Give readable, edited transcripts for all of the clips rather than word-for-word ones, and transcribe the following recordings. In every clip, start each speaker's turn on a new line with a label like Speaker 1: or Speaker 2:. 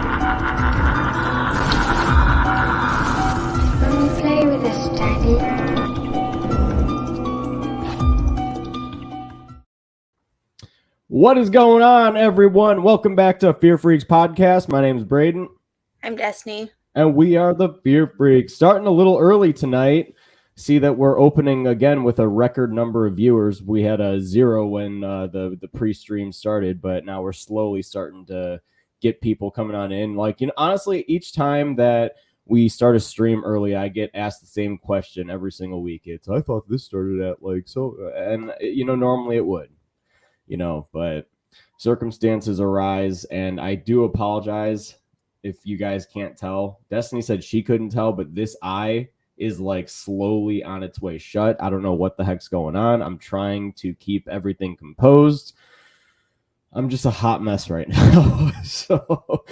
Speaker 1: Let me play with this, Daddy.
Speaker 2: What is going on, everyone? Welcome back to Fear Freaks Podcast. My name is Braden.
Speaker 3: I'm Destiny.
Speaker 2: And we are the Fear Freaks. Starting a little early tonight. See that we're opening again with a record number of viewers. We had a 0 when the pre-stream started, but now we're slowly starting to get people coming on in. Like, honestly, each time that we start a stream early, I get asked the same question every single week. It's, I thought this started at like so, and normally it would. But circumstances arise, and I do apologize if you guys can't tell. Destiny said she couldn't tell, but this eye is like slowly on its way shut. I don't know what the heck's going on. I'm trying to keep everything composed. I'm just a hot mess right now. So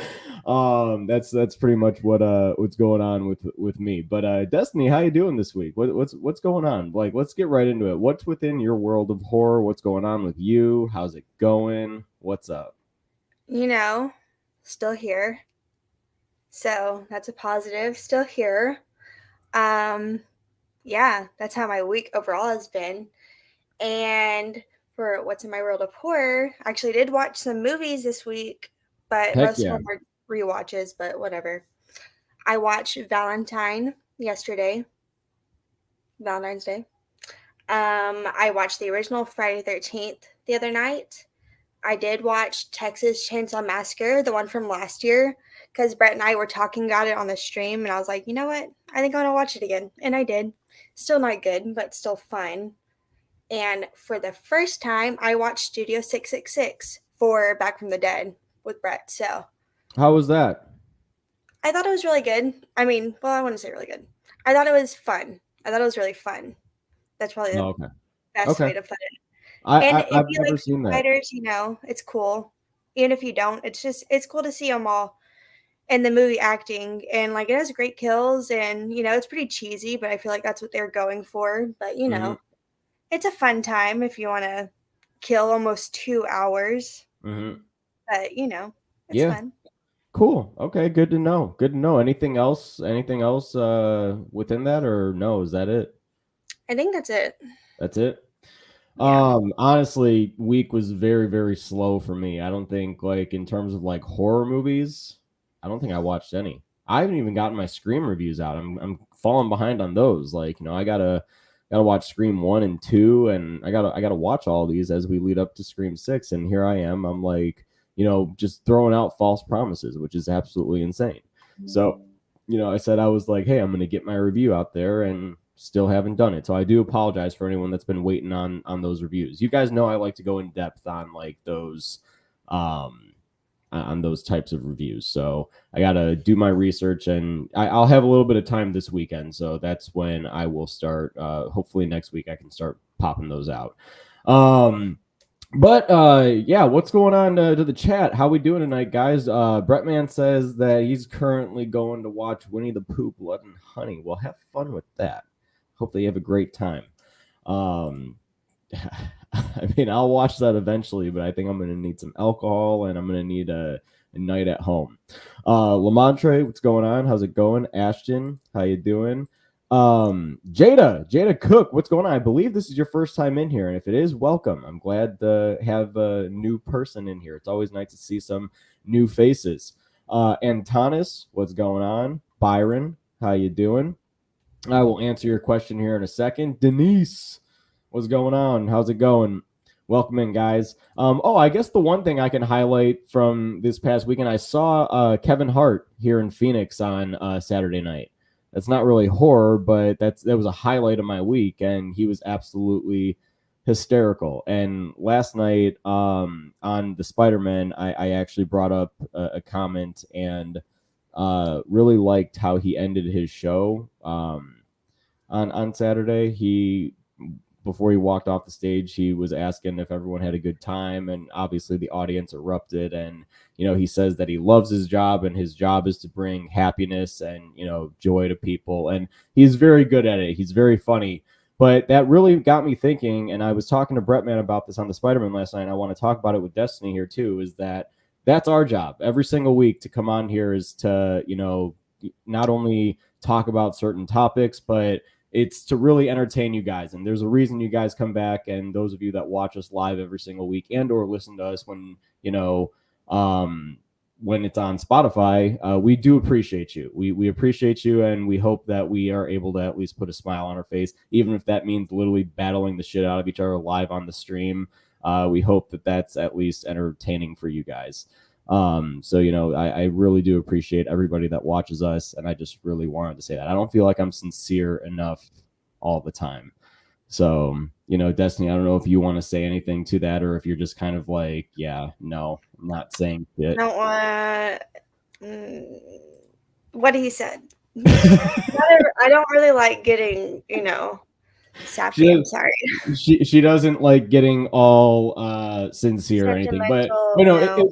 Speaker 2: that's pretty much what's going on with me. But Destiny, how you doing this week? What's going on? Like, let's get right into it. What's within your world of horror? What's going on with you? How's it going? What's up?
Speaker 3: Still here. So that's a positive. Still here. Yeah, that's how my week overall has been. And for what's in my world of horror, I actually did watch some movies this week, but most of them were rewatches, but whatever. I watched Valentine's Day. I watched the original Friday 13th the other night. I did watch Texas Chainsaw Massacre, the one from last year, because Brett and I were talking about it on the stream, and I was like, you know what? I think I want to watch it again. And I did. Still not good, but still fun. And for the first time, I watched Studio 666 for Back from the Dead with Brett. So,
Speaker 2: how was that?
Speaker 3: I thought it was really good. I mean, well, I wouldn't say really good. I thought it was fun. I thought it was really fun. That's probably the best way to put it.
Speaker 2: I've never seen that.
Speaker 3: Fighters, it's cool. Even if you don't, it's cool to see them all in the movie acting. And like, it has great kills, and it's pretty cheesy, but I feel like that's what they're going for. But it's a fun time if you want to kill almost 2 hours.
Speaker 2: Mm-hmm.
Speaker 3: But it's fun.
Speaker 2: Cool. Okay, good to know. Anything else within that, or no? Is that it?
Speaker 3: I think that's it.
Speaker 2: That's it. Yeah. Honestly, week was very, very slow for me. I don't think, like, in terms of like horror movies, I don't think I watched any. I haven't even gotten my Scream reviews out. I'm falling behind on those. Like, I gotta watch Scream 1 and 2, and I gotta watch all these as we lead up to Scream 6. And here I am. I'm like, just throwing out false promises, which is absolutely insane. Mm-hmm. So, I said I was like, hey, I'm gonna get my review out there, and still haven't done it. So I do apologize for anyone that's been waiting on those reviews. You guys know I like to go in depth on like those on those types of reviews. So I got to do my research, and I'll have a little bit of time this weekend. So that's when I will start. Hopefully next week I can start popping those out. But what's going on to the chat? How we doing tonight, guys? Brettman says that he's currently going to watch Winnie the Pooh, Blood and Honey. Well, have fun with that. Hopefully you have a great time. I mean, I'll watch that eventually, but I think I'm going to need some alcohol, and I'm going to need a night at home. Lamontre, what's going on? How's it going? Ashton, how you doing? Jada Cook, what's going on? I believe this is your first time in here, and if it is, welcome. I'm glad to have a new person in here. It's always nice to see some new faces. Antonis, what's going on? Byron, how you doing? I will answer your question here in a second. Denise, what's going on? How's it going? Welcome in, guys. I guess the one thing I can highlight from this past weekend, I saw Kevin Hart here in Phoenix on Saturday night. That's not really horror, but that was a highlight of my week, and he was absolutely hysterical. And last night on the Spider-Man, I actually brought up a comment and really liked how he ended his show on Saturday. Before he walked off the stage, he was asking if everyone had a good time, and obviously the audience erupted. And he says that he loves his job, and his job is to bring happiness and joy to people, and he's very good at it. He's very funny. But that really got me thinking, and I was talking to Brettman about this on the Spider-Man last night, and I want to talk about it with Destiny here too, is that that's our job every single week to come on here is to, not only talk about certain topics, but it's to really entertain you guys. And there's a reason you guys come back. And those of you that watch us live every single week and or listen to us when it's on Spotify, we do appreciate you. We appreciate you, and we hope that we are able to at least put a smile on our face, even if that means literally battling the shit out of each other live on the stream. We hope that that's at least entertaining for you guys. I really do appreciate everybody that watches us, and I just really wanted to say that. I don't feel like I'm sincere enough all the time. So, Destiny, I don't know if you want to say anything to that, or if you're just kind of like, yeah, no, I'm not saying shit.
Speaker 3: I don't want what he said. I don't really like getting, sappy. I'm sorry.
Speaker 2: She doesn't like getting all sincere or anything,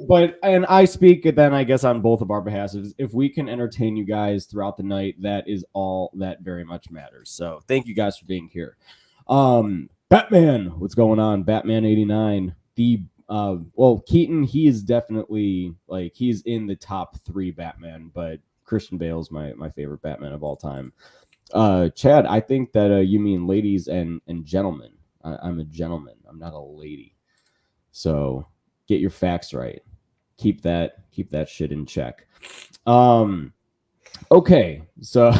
Speaker 2: but and I speak then I guess on both of our behalves. If we can entertain you guys throughout the night, that is all that very much matters. So thank you guys for being here. Batman, what's going on? Batman 89. Keaton, he is definitely like he's in the top 3 Batman, but Christian Bale's my favorite Batman of all time. Chad, I think that you mean ladies and gentlemen. I'm a gentleman. I'm not a lady. So get your facts right. Keep that shit in check. Okay, so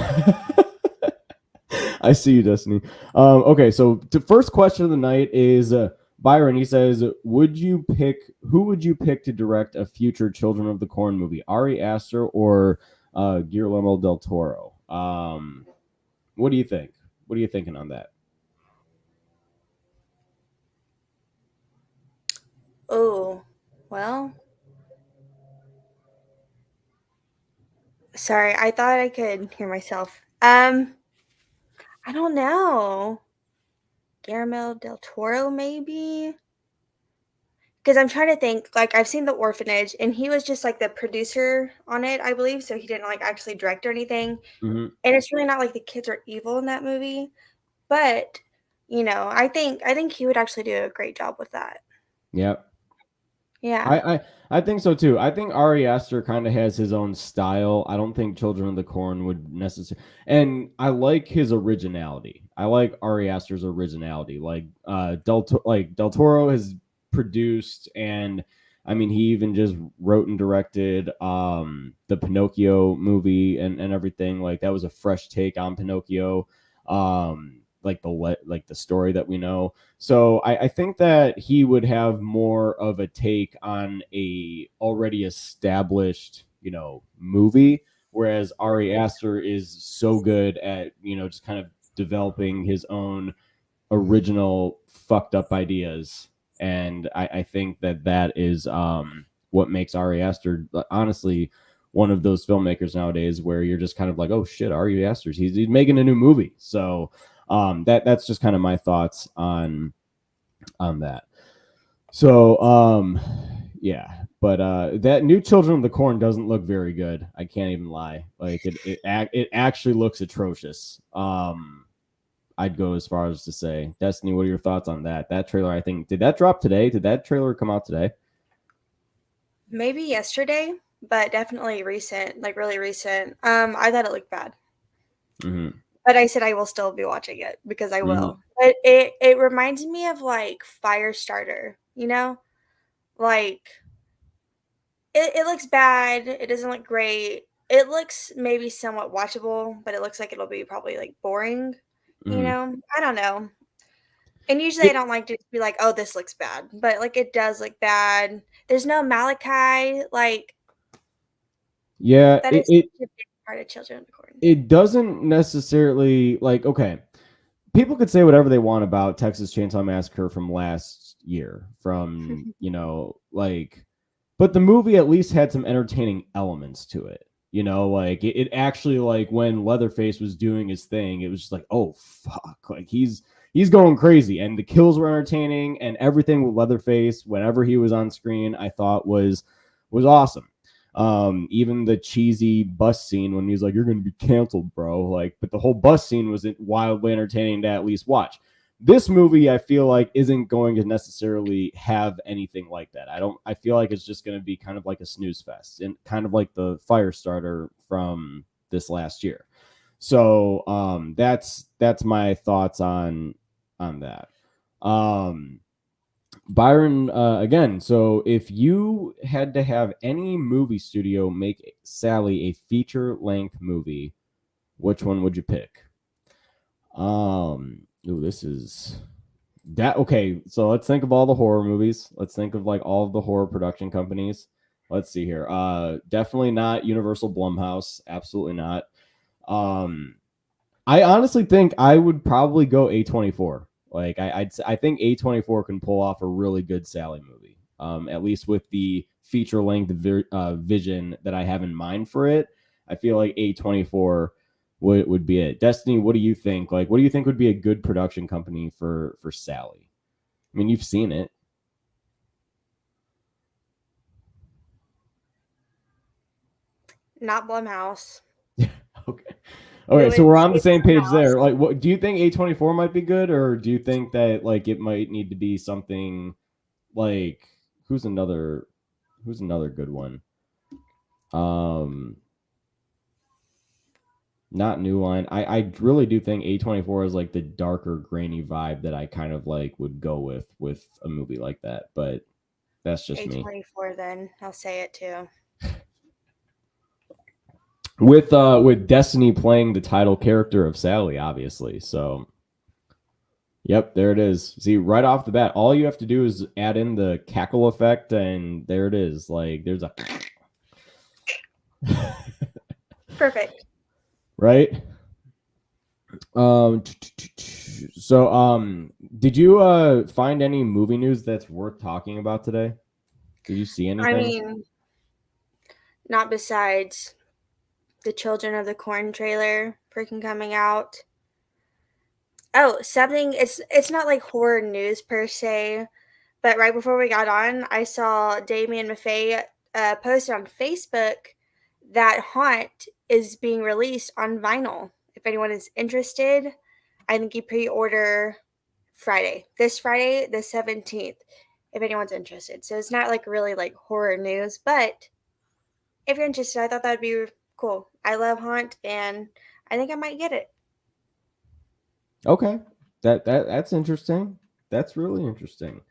Speaker 2: I see you, Destiny. Okay, so the first question of the night is Byron. He says, who would you pick to direct a future Children of the Corn movie? Ari Aster or Guillermo del Toro? What do you think? What are you thinking on that?
Speaker 3: Oh, well. Sorry, I thought I could hear myself. I don't know. Guillermo del Toro, maybe? Because I'm trying to think. Like, I've seen The Orphanage, and he was just like the producer on it, I believe. So he didn't like actually direct or anything.
Speaker 2: Mm-hmm.
Speaker 3: And it's really not like the kids are evil in that movie. But I think he would actually do a great job with that.
Speaker 2: Yep.
Speaker 3: Yeah.
Speaker 2: I think so too. I think Ari Aster kind of has his own style. I don't think Children of the Corn would necessarily, and I like his originality. I like Ari Aster's originality. Like Del Toro has produced, and I mean he even just wrote and directed the Pinocchio movie and everything. Like that was a fresh take on Pinocchio. Like the story that we know. So I think that he would have more of a take on a already established, movie, whereas Ari Aster is so good at, just kind of developing his own original fucked up ideas. And I think that is what makes Ari Aster honestly one of those filmmakers nowadays where you're just kind of like, oh shit, Ari Aster's he's making a new movie. So that's just kind of my thoughts on that. So yeah, but that new Children of the Corn doesn't look very good. I can't even lie. Like it actually looks atrocious. I'd go as far as to say, Destiny, what are your thoughts on that? That trailer, I think, did that drop today? Did that trailer come out today?
Speaker 3: Maybe yesterday, but definitely recent, like really recent. I thought it looked bad.
Speaker 2: Mm-hmm.
Speaker 3: But I said I will still be watching it because I will. But it reminds me of like Firestarter, Like it looks bad. It doesn't look great. It looks maybe somewhat watchable, but it looks like it'll be probably like boring. I don't know. And usually I don't like to be like, oh, this looks bad. But like it does look bad. There's no Malachi. Like that is a big part of Children of the Corn.
Speaker 2: It doesn't necessarily like, okay, people could say whatever they want about Texas Chainsaw Massacre from last year, from but the movie at least had some entertaining elements to it. Like it actually, like when Leatherface was doing his thing, it was just like, oh fuck, like he's going crazy, and the kills were entertaining, and everything with Leatherface whenever he was on screen, I thought was awesome. Even the cheesy bus scene when he's like, you're gonna be canceled, bro, like, but the whole bus scene was wildly entertaining to at least watch. This movie, I feel like, isn't going to necessarily have anything like that. I feel like it's just going to be kind of like a snooze fest and kind of like the Firestarter from this last year. So that's my thoughts on that. Byron, again, so if you had to have any movie studio make Sally a feature length movie, which one would you pick? This is that okay. So let's think of all the horror movies. Let's think of like all of the horror production companies. Let's see here. Definitely not Universal Blumhouse. Absolutely not. I honestly think I would probably go A24. Like I think A24 can pull off a really good Sally movie. At least with the feature length vision that I have in mind for it, I feel like A24 would be it. Destiny, what do you think? Like, what do you think would be a good production company for Sally? I mean, you've seen it.
Speaker 3: Not Blumhouse.
Speaker 2: Okay. Okay,
Speaker 3: It
Speaker 2: so
Speaker 3: would
Speaker 2: we're on the
Speaker 3: be
Speaker 2: same page
Speaker 3: Blumhouse.
Speaker 2: there. Like, what do you think A24 might be good, or do you think that like it might need to be something like who's another good one? Not New Line. I really do think A24 is like the darker, grainy vibe that I kind of like would go with a movie like that. But that's just me.
Speaker 3: A24 then. I'll say it too.
Speaker 2: With Destiny playing the title character of Sally, obviously. So yep, there it is. See, right off the bat, all you have to do is add in the cackle effect, and there it is. Like there's a
Speaker 3: Perfect.
Speaker 2: right. Did you find any movie news that's worth talking about today? Did you see anything?
Speaker 3: I mean, not besides the Children of the Corn trailer freaking coming out. Oh, something it's not like horror news per se, but right before we got on, I saw Damien Maffei posted on Facebook that Haunt is being released on vinyl. If anyone is interested, I think you pre-order this Friday, the 17th, if anyone's interested. So it's not like really like horror news, but if you're interested, I thought that'd be cool. I love Haunt and I think I might get it.
Speaker 2: Okay, that's interesting. That's really interesting.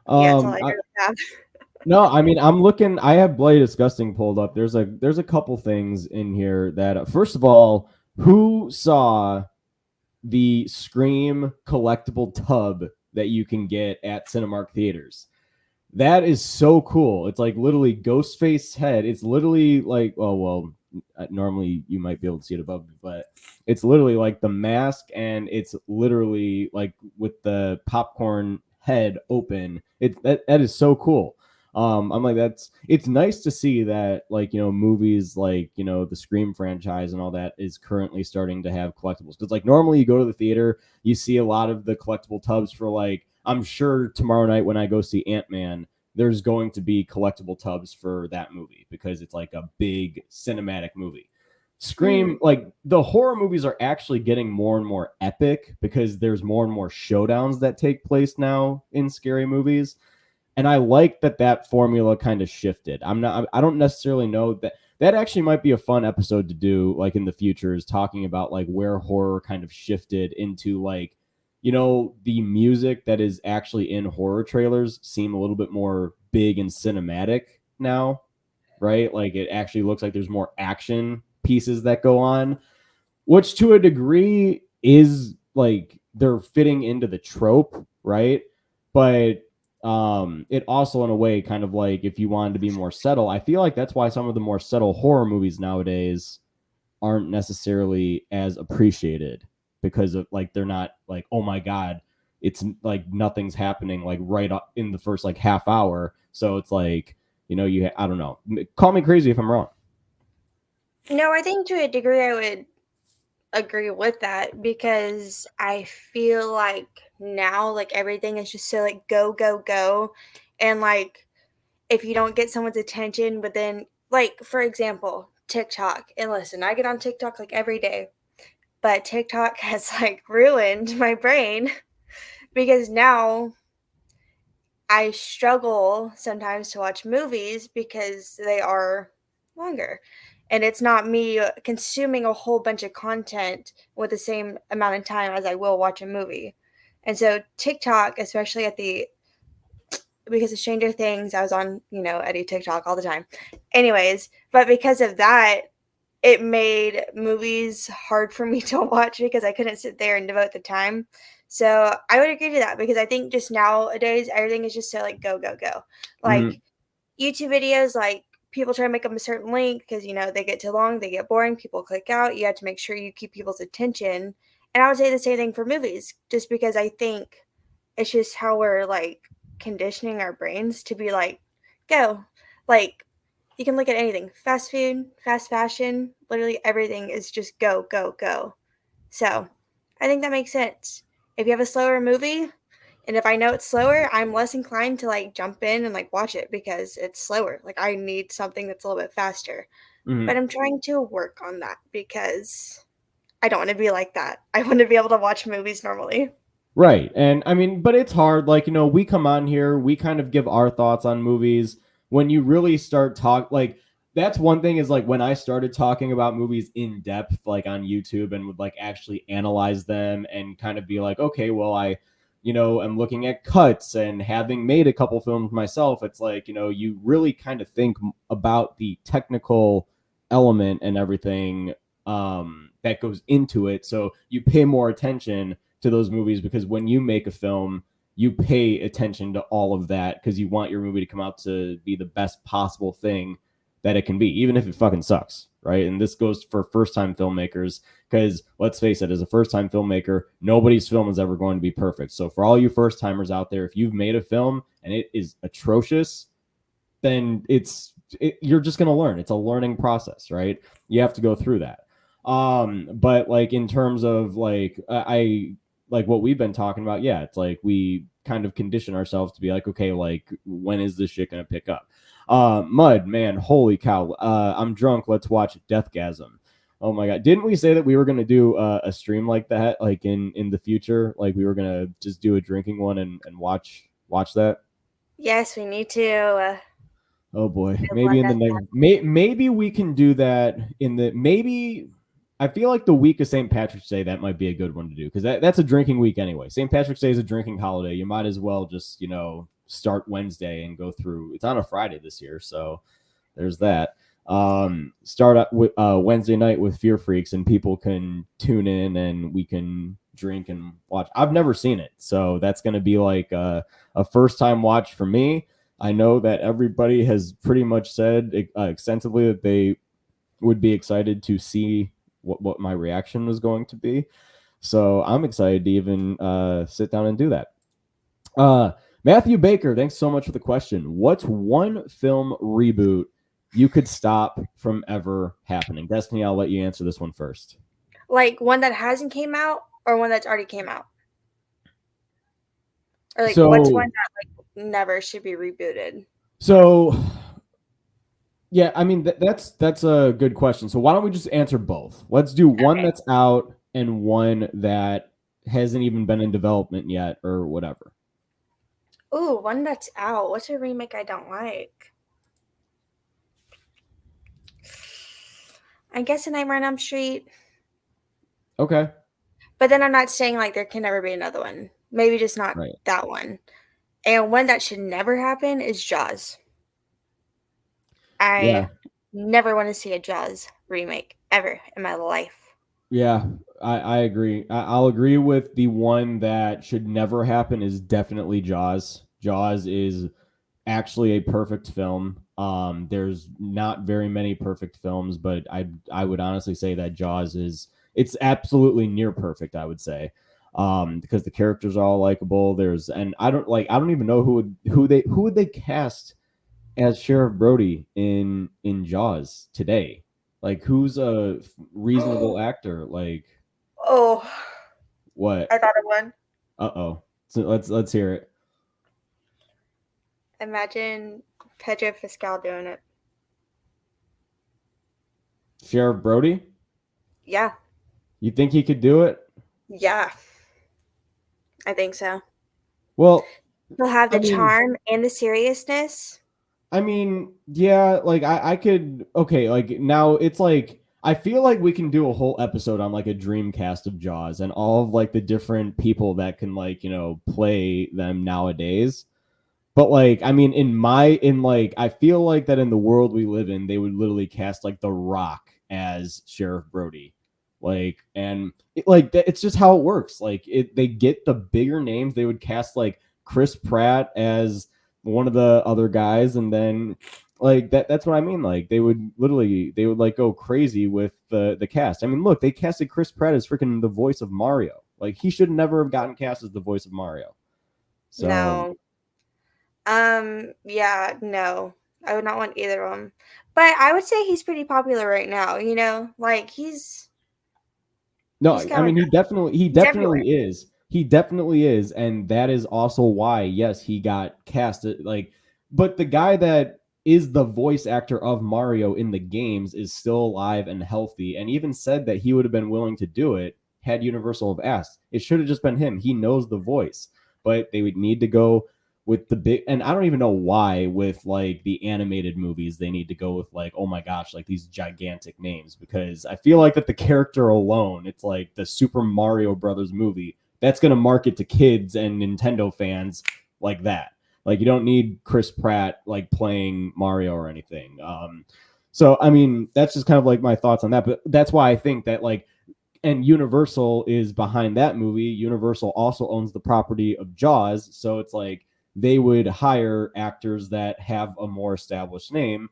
Speaker 3: Yeah, that's all I really have.
Speaker 2: No, I mean I'm looking. I have Bloody Disgusting pulled up. There's a couple things in here that first of all, who saw the Scream collectible tub that you can get at Cinemark theaters? That is so cool. It's like literally Ghostface head. It's literally like normally you might be able to see it above, but it's literally like the mask, and it's literally like with the popcorn head open. That is so cool. I'm like it's nice to see that like movies like the Scream franchise and all that is currently starting to have collectibles, because like normally you go to the theater, you see a lot of the collectible tubs for like I'm sure tomorrow night when I go see Ant-Man, there's going to be collectible tubs for that movie because it's like a big cinematic movie. Scream, like the horror movies are actually getting more and more epic because there's more and more showdowns that take place now in scary movies. And I like that formula kind of shifted. I don't necessarily know that actually might be a fun episode to do like in the future, is talking about like where horror kind of shifted into like, the music that is actually in horror trailers seem a little bit more big and cinematic now, right? Like it actually looks like there's more action pieces that go on, which to a degree is like they're fitting into the trope, right? But it also in a way kind of like if you wanted to be more subtle, I feel like that's why some of the more subtle horror movies nowadays aren't necessarily as appreciated, because of like they're not like, oh my god, it's like nothing's happening like right in the first like half hour, so it's like I don't know, call me crazy if I'm wrong.
Speaker 3: No, I think to a degree I would agree with that because I feel like now like everything is just so like go go go, and like if you don't get someone's attention, but then like for example TikTok, and listen, I get on TikTok like every day, but TikTok has like ruined my brain because now I struggle sometimes to watch movies because they are longer. And it's not me consuming a whole bunch of content with the same amount of time as I will watch a movie. And so TikTok, especially because of Stranger Things, I was on, Eddie TikTok all the time. Anyways, but because of that, it made movies hard for me to watch because I couldn't sit there and devote the time. So I would agree to that because I think just nowadays everything is just so like go go go.
Speaker 2: Mhm.
Speaker 3: Like YouTube videos, like people try to make them a certain length because they get too long, they get boring, people click out. You have to make sure you keep people's attention. And I would say the same thing for movies, just because I think it's just how we're like conditioning our brains to be like, go. Like you can look at anything. Fast food, fast fashion, literally everything is just go, go, go. So I think that makes sense. If you have a slower movie, and if I know it's slower, I'm less inclined to like jump in and like watch it because it's slower. Like I need something that's a little bit faster. But
Speaker 2: Mhm.
Speaker 3: I'm trying to work on that because I don't want to be like that. I want to be able to watch movies normally.
Speaker 2: Right. And I mean, but it's hard. Like, we come on here, we kind of give our thoughts on movies. When you really start like, that's one thing is like when I started talking about movies in depth, like on YouTube and would like actually analyze them and kind of be like, okay, well, I'm looking at cuts and having made a couple films myself. It's like, you really kind of think about the technical element and everything that goes into it. So you pay more attention to those movies because when you make a film, you pay attention to all of that because you want your movie to come out to be the best possible thing that it can be, even if it fucking sucks, right? And this goes for first-time filmmakers because let's face it, as a first-time filmmaker, nobody's film is ever going to be perfect. So for all you first-timers out there, if you've made a film and it is atrocious, then you're just going to learn. It's a learning process, right? You have to go through that. But like in terms of like I like what we've been talking about, yeah, it's like we kind of condition ourselves to be like, okay, like when is this shit gonna pick up? Mud, man, holy cow. I'm drunk, let's watch Deathgasm. Oh my god. Didn't we say that we were gonna do a stream like that, like in the future? Like we were gonna just do a drinking one and watch that?
Speaker 3: Yes, we need to.
Speaker 2: Oh boy,
Speaker 3: Blood
Speaker 2: maybe in the
Speaker 3: Death.
Speaker 2: next, maybe we can do that in the maybe. I feel like the week of St. Patrick's Day that might be a good one to do because that's a drinking week anyway. St. Patrick's Day is a drinking holiday. You might as well just start Wednesday and go through. It's on a Friday this year, so there's that. Start up with Wednesday night with Fear Freaks, and people can tune in and we can drink and watch. I've never seen it, so that's going to be like a first time watch for me. I know that everybody has pretty much said extensively that they would be excited to see what my reaction was going to be. So I'm excited to even sit down and do that. Matthew Baker, thanks so much for the question. What's one film reboot you could stop from ever happening? Destiny, I'll let you answer this one first.
Speaker 3: Like one that hasn't came out or one that's already came out? Or like what's one
Speaker 2: So,
Speaker 3: that like never should be rebooted?
Speaker 2: so yeah, I mean that's a good question. So why don't we just answer both? Let's do one
Speaker 3: Okay.
Speaker 2: that's out and one that hasn't even been in development yet or whatever.
Speaker 3: Ooh, one that's out. What's a remake I don't like? I guess A Nightmare on Elm Street.
Speaker 2: Okay.
Speaker 3: But then I'm not saying like there can never be another one. Maybe just not
Speaker 2: Right.
Speaker 3: that one. And one that should never happen is Jaws.
Speaker 2: Yeah.
Speaker 3: I never want to see a Jaws remake ever in my life.
Speaker 2: Yeah. I agree. I'll agree with the one that should never happen is definitely Jaws. Jaws is actually a perfect film. There's not very many perfect films, but I would honestly say that Jaws it's absolutely near perfect, I would say. Because the characters are all likable. And I don't even know who would they cast as Sheriff Brody in Jaws today. Like who's a reasonable actor? Like
Speaker 3: Oh,
Speaker 2: what?
Speaker 3: I thought of one.
Speaker 2: Uh-oh. So let's hear it.
Speaker 3: Imagine Pedro Pascal doing it.
Speaker 2: Sheriff Brody?
Speaker 3: Yeah.
Speaker 2: You think he could do it?
Speaker 3: Yeah. I think so.
Speaker 2: Well,
Speaker 3: He'll have
Speaker 2: I
Speaker 3: the
Speaker 2: mean,
Speaker 3: charm and the seriousness.
Speaker 2: yeah, like I could okay, like now it's like I feel like we can do a whole episode on like a dream cast of Jaws and all of like the different people that can like, play them nowadays. But like, I mean, in like I feel like that in the world we live in, they would literally cast like The Rock as Sheriff Brody. Like, and it's just how it works. Like they get the bigger names, they would cast like Chris Pratt as one of the other guys, and then like that's what I mean. Like they would like go crazy with the cast. I mean, look, they casted Chris Pratt as freaking the voice of Mario. Like he should never have gotten cast as the voice of Mario. So
Speaker 3: No. Yeah, no. I would not want either of them. But I would say he's pretty popular right now, you know? Like
Speaker 2: no,
Speaker 3: he's
Speaker 2: I
Speaker 3: going
Speaker 2: mean he
Speaker 3: he's everywhere.
Speaker 2: definitely is. He definitely is, and that is also why yes, he got cast like but the guy that is the voice actor of Mario in the games is still alive and healthy and even said that he would have been willing to do it had Universal have asked. It should have just been him. He knows the voice, but they would need to go with the big and I don't even know why with like the animated movies they need to go with like oh my gosh like these gigantic names because I feel like that the character alone it's like the Super Mario Brothers movie that's going to market to kids and Nintendo fans like that like you don't need Chris Pratt like playing Mario or anything so I mean that's just kind of like my thoughts on that but that's why I think that like and Universal is behind that movie. Universal also owns the property of Jaws, so it's like they would hire actors that have a more established name.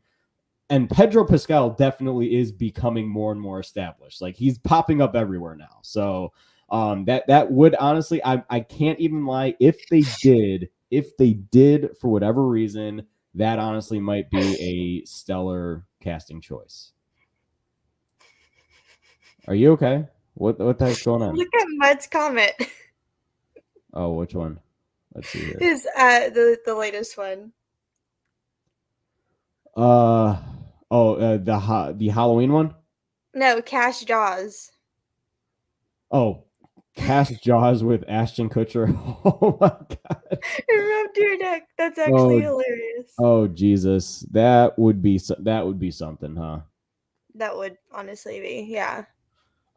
Speaker 2: And Pedro Pascal definitely is becoming more and more established. Like he's popping up everywhere now. So that would honestly, I can't even lie. If they did for whatever reason, that honestly might be a stellar casting choice. Are you okay? What the heck's going on?
Speaker 3: Look at Mud's comment.
Speaker 2: Oh, which one? Let's see here.
Speaker 3: His the latest one.
Speaker 2: Uh the Halloween one.
Speaker 3: No, Cash Jaws.
Speaker 2: Oh, cast Jaws with Ashton Kutcher. Oh my god.
Speaker 3: It rubbed your neck. That's actually
Speaker 2: Oh
Speaker 3: hilarious.
Speaker 2: oh Jesus, that would be something, huh?
Speaker 3: That would honestly be, yeah.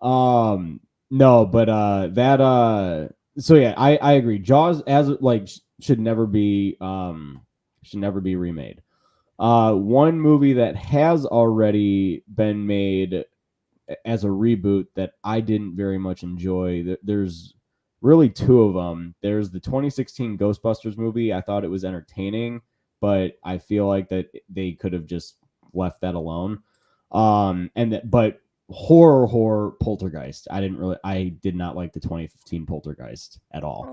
Speaker 2: No, but that so yeah, I agree. Jaws as like should never be remade. One movie that has already been made as a reboot that I didn't very much enjoy. There's really two of them. There's the 2016 Ghostbusters movie. I thought it was entertaining, but I feel like that they could have just left that alone. But horror Poltergeist. I did not like the 2015 Poltergeist at all.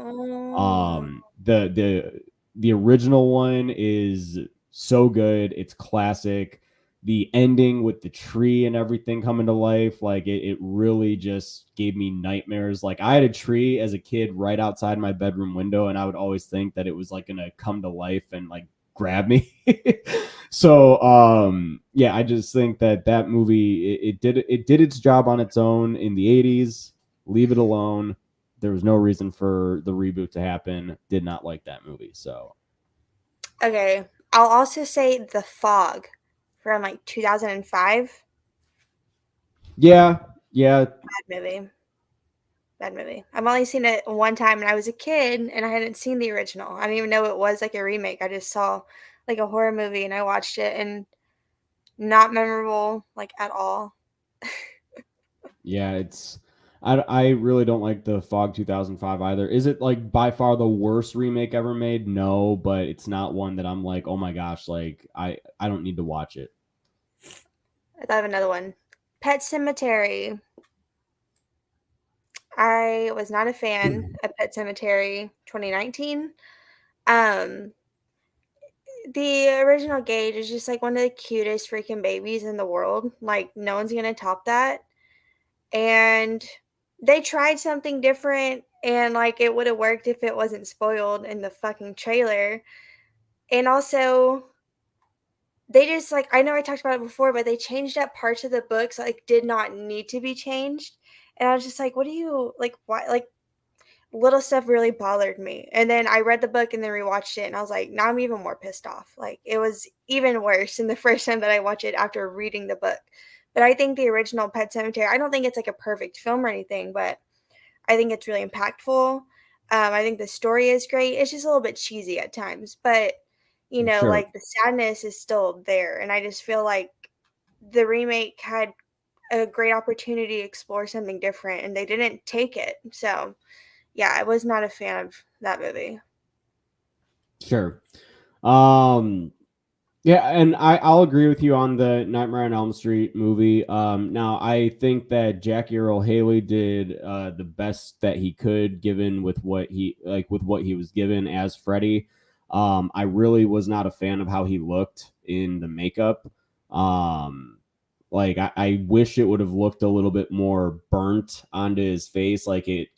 Speaker 3: Oh.
Speaker 2: The original one is so good. It's classic. The ending with the tree and everything coming to life, like it really just gave me nightmares. Like I had a tree as a kid right outside my bedroom window, and I would always think that it was like gonna come to life and like grab me. So yeah, I just think that movie it did its job on its own in the 80s. Leave it alone. There was no reason for the reboot to happen. Did not like that movie. So
Speaker 3: Okay. I'll also say The Fog from like 2005.
Speaker 2: yeah, yeah,
Speaker 3: Bad movie. Bad movie. I've only seen it one time and I was a kid and I hadn't seen the original. I didn't even know it was like a remake. I just saw like a horror movie and I watched it and not memorable like at all.
Speaker 2: yeah. I really don't like the Fog 2005 either. Is it like by far the worst remake ever made? No, but it's not one that I'm like, oh my gosh, like I don't need to watch it.
Speaker 3: I thought of another one. Pet Cemetery. I was not a fan of Pet Cemetery 2019. Um, the original Gage is just like one of the cutest freaking babies in the world. Like no one's gonna top that. And they tried something different and like it would have worked if it wasn't spoiled in the fucking trailer. And also they just like I know I talked about it before, but they changed up parts of the books like did not need to be changed. And I was just like, what do you like why like little stuff really bothered me. And then I read the book and then rewatched it, and I was like, now I'm even more pissed off. Like, it was even worse than the first time that I watched it after reading the book. But I think the original Pet Sematary, I don't think it's like a perfect film or anything, but I think it's really impactful. I think the story is great. It's just a little bit cheesy at times, but
Speaker 2: Sure.
Speaker 3: like the sadness is still there. And I just feel like the remake had a great opportunity to explore something different and they didn't take it. So, yeah, I was not a fan of that movie.
Speaker 2: Sure. Um, yeah, and I'll agree with you on the Nightmare on Elm Street movie. Now I think that Jackie Earle Haley did the best that he could, given with what he was given as Freddy. I really was not a fan of how he looked in the makeup. Um, like I wish it would have looked a little bit more burnt onto his face. Like it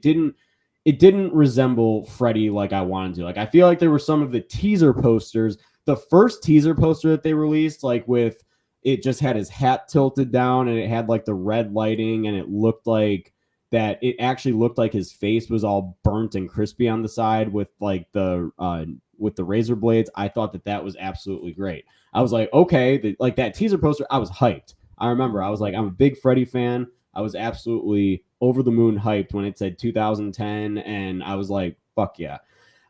Speaker 2: didn't resemble Freddy like I wanted to. Like I feel like there were some of the teaser posters, the first teaser poster that they released, like with it just had his hat tilted down and it had like the red lighting and it looked like that it actually looked like his face was all burnt and crispy on the side with like with the razor blades. I thought that was absolutely great. I was like, okay, like that teaser poster, I was hyped. I remember I was like, I'm a big Freddy fan. I was absolutely over the moon hyped when it said 2010, and I was like, fuck yeah.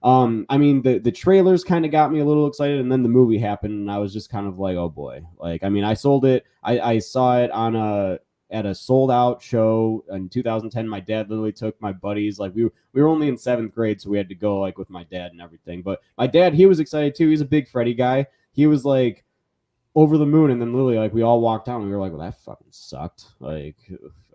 Speaker 2: I mean, the trailers kind of got me a little excited, and then the movie happened, and I was just kind of like, oh boy. Like, I mean, I sold it. I saw it at a sold out show in 2010. My dad literally took my buddies. Like we were only in 7th grade, so we had to go like with my dad and everything. But my dad, he was excited too. He's a big Freddy guy. He was like over the moon, and then literally like we all walked out and we were like, well, that fucking sucked. Like,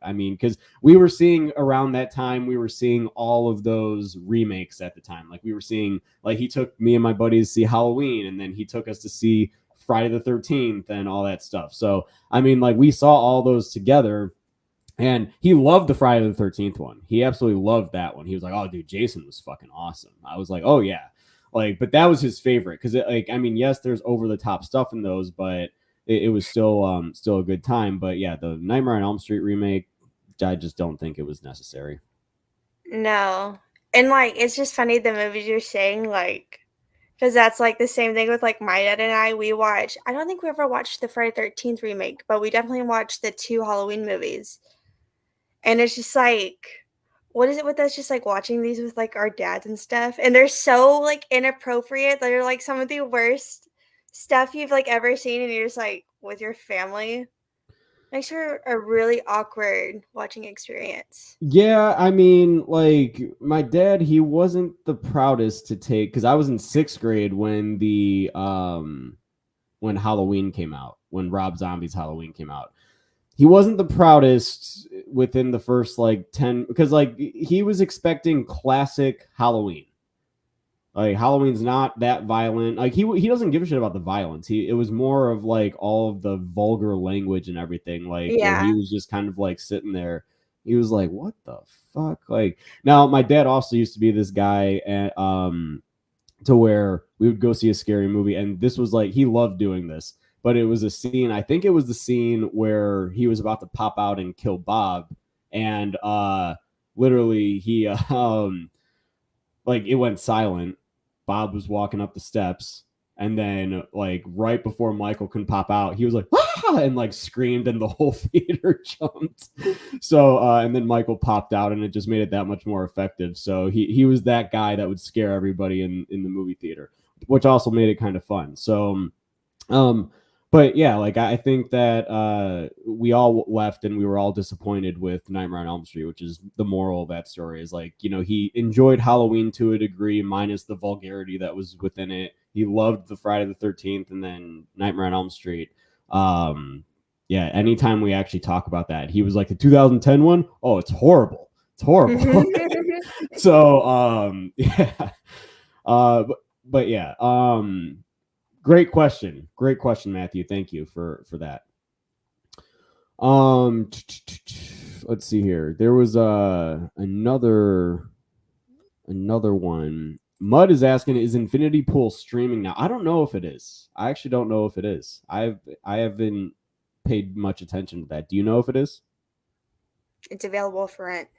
Speaker 2: I mean, because we were seeing around that time, we were seeing all of those remakes at the time. Like we were seeing, like he took me and my buddies to see Halloween, and then he took us to see Friday the 13th and all that stuff. So I mean, like we saw all those together, and he loved the Friday the 13th one. He absolutely loved that one. He was like, oh dude, Jason was fucking awesome. I was like, oh yeah. Like, but that was his favorite because, like, I mean, yes, there's over the top stuff in those, but it was still a good time. But yeah, the Nightmare on Elm Street remake, I just don't think it was necessary.
Speaker 3: No. And like it's just funny the movies you're saying, like, because that's like the same thing with like my dad and I. We watch, I don't think we ever watched the Friday 13th remake, but we definitely watched the 2 Halloween movies. And it's just like, what is it with us just like watching these with like our dads and stuff? And they're so like inappropriate. They're like some of the worst stuff you've like ever seen, and you're just like with your family. Makes for a really awkward watching experience.
Speaker 2: Yeah, I mean, like my dad, he wasn't the proudest to take because I was in 6th grade when Halloween came out, when Rob Zombie's Halloween came out. He wasn't the proudest within the first like 10 because like he was expecting classic Halloween. Like Halloween's not that violent. Like he doesn't give a shit about the violence. It was more of like all of the vulgar language and everything. Like where
Speaker 3: Yeah.
Speaker 2: he was just kind of like sitting there. He was like, "What the fuck?" Like now, my dad also used to be this guy, and to where we would go see a scary movie, and this was like he loved doing this. But it was a scene. I think it was the scene where he was about to pop out and kill Bob, and literally he like it went silent. Bob was walking up the steps, and then like right before Michael can pop out, he was like ah! And like screamed, and the whole theater jumped. So and then Michael popped out, and it just made it that much more effective. So he was that guy that would scare everybody in the movie theater, which also made it kind of fun. So um but yeah, like I think that we all left and we were all disappointed with Nightmare on Elm Street, which is the moral of that story. Is like, you know, he enjoyed Halloween to a degree, minus the vulgarity that was within it. He loved the Friday the 13th and then Nightmare on Elm Street. Yeah, anytime we actually talk about that, he was like the 2010 one. Oh, it's horrible. It's horrible. So yeah. But yeah. Great question, Matthew. Thank you for that. Let's see here. There was another one. Mud is asking, is Infinity Pool streaming now? I don't know if it is. I actually don't know if it is. I haven't paid much attention to that. Do you know if it is?
Speaker 3: It's available for rent.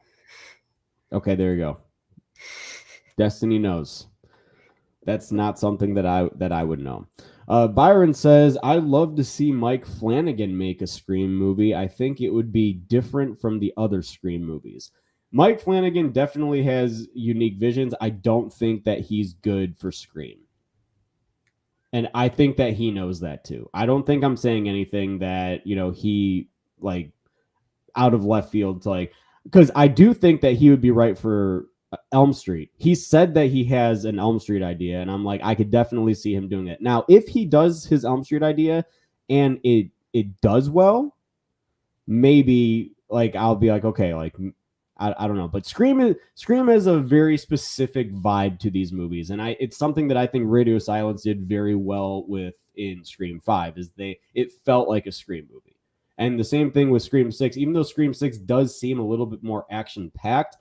Speaker 2: Okay, there you go.
Speaker 4: Destiny knows. That's not something that I would know. Byron says, I'd love to see Mike Flanagan make a Scream movie. I think it would be different from the other Scream movies. Mike Flanagan definitely has unique visions. I don't think that he's good for Scream. And I think that he knows that too. I don't think I'm saying anything that, he like out of left field to like, because I do think that he would be right for Elm Street. He said that he has an Elm Street idea, and I'm like, I could definitely see him doing it. Now, if he does his Elm Street idea and it does well, maybe like I'll be like, okay, like I don't know. But Scream is a very specific vibe to these movies, and it's something that I think Radio Silence did very well with in Scream 5 is it felt like a Scream movie. And the same thing with Scream 6, even though Scream 6 does seem a little bit more action-packed,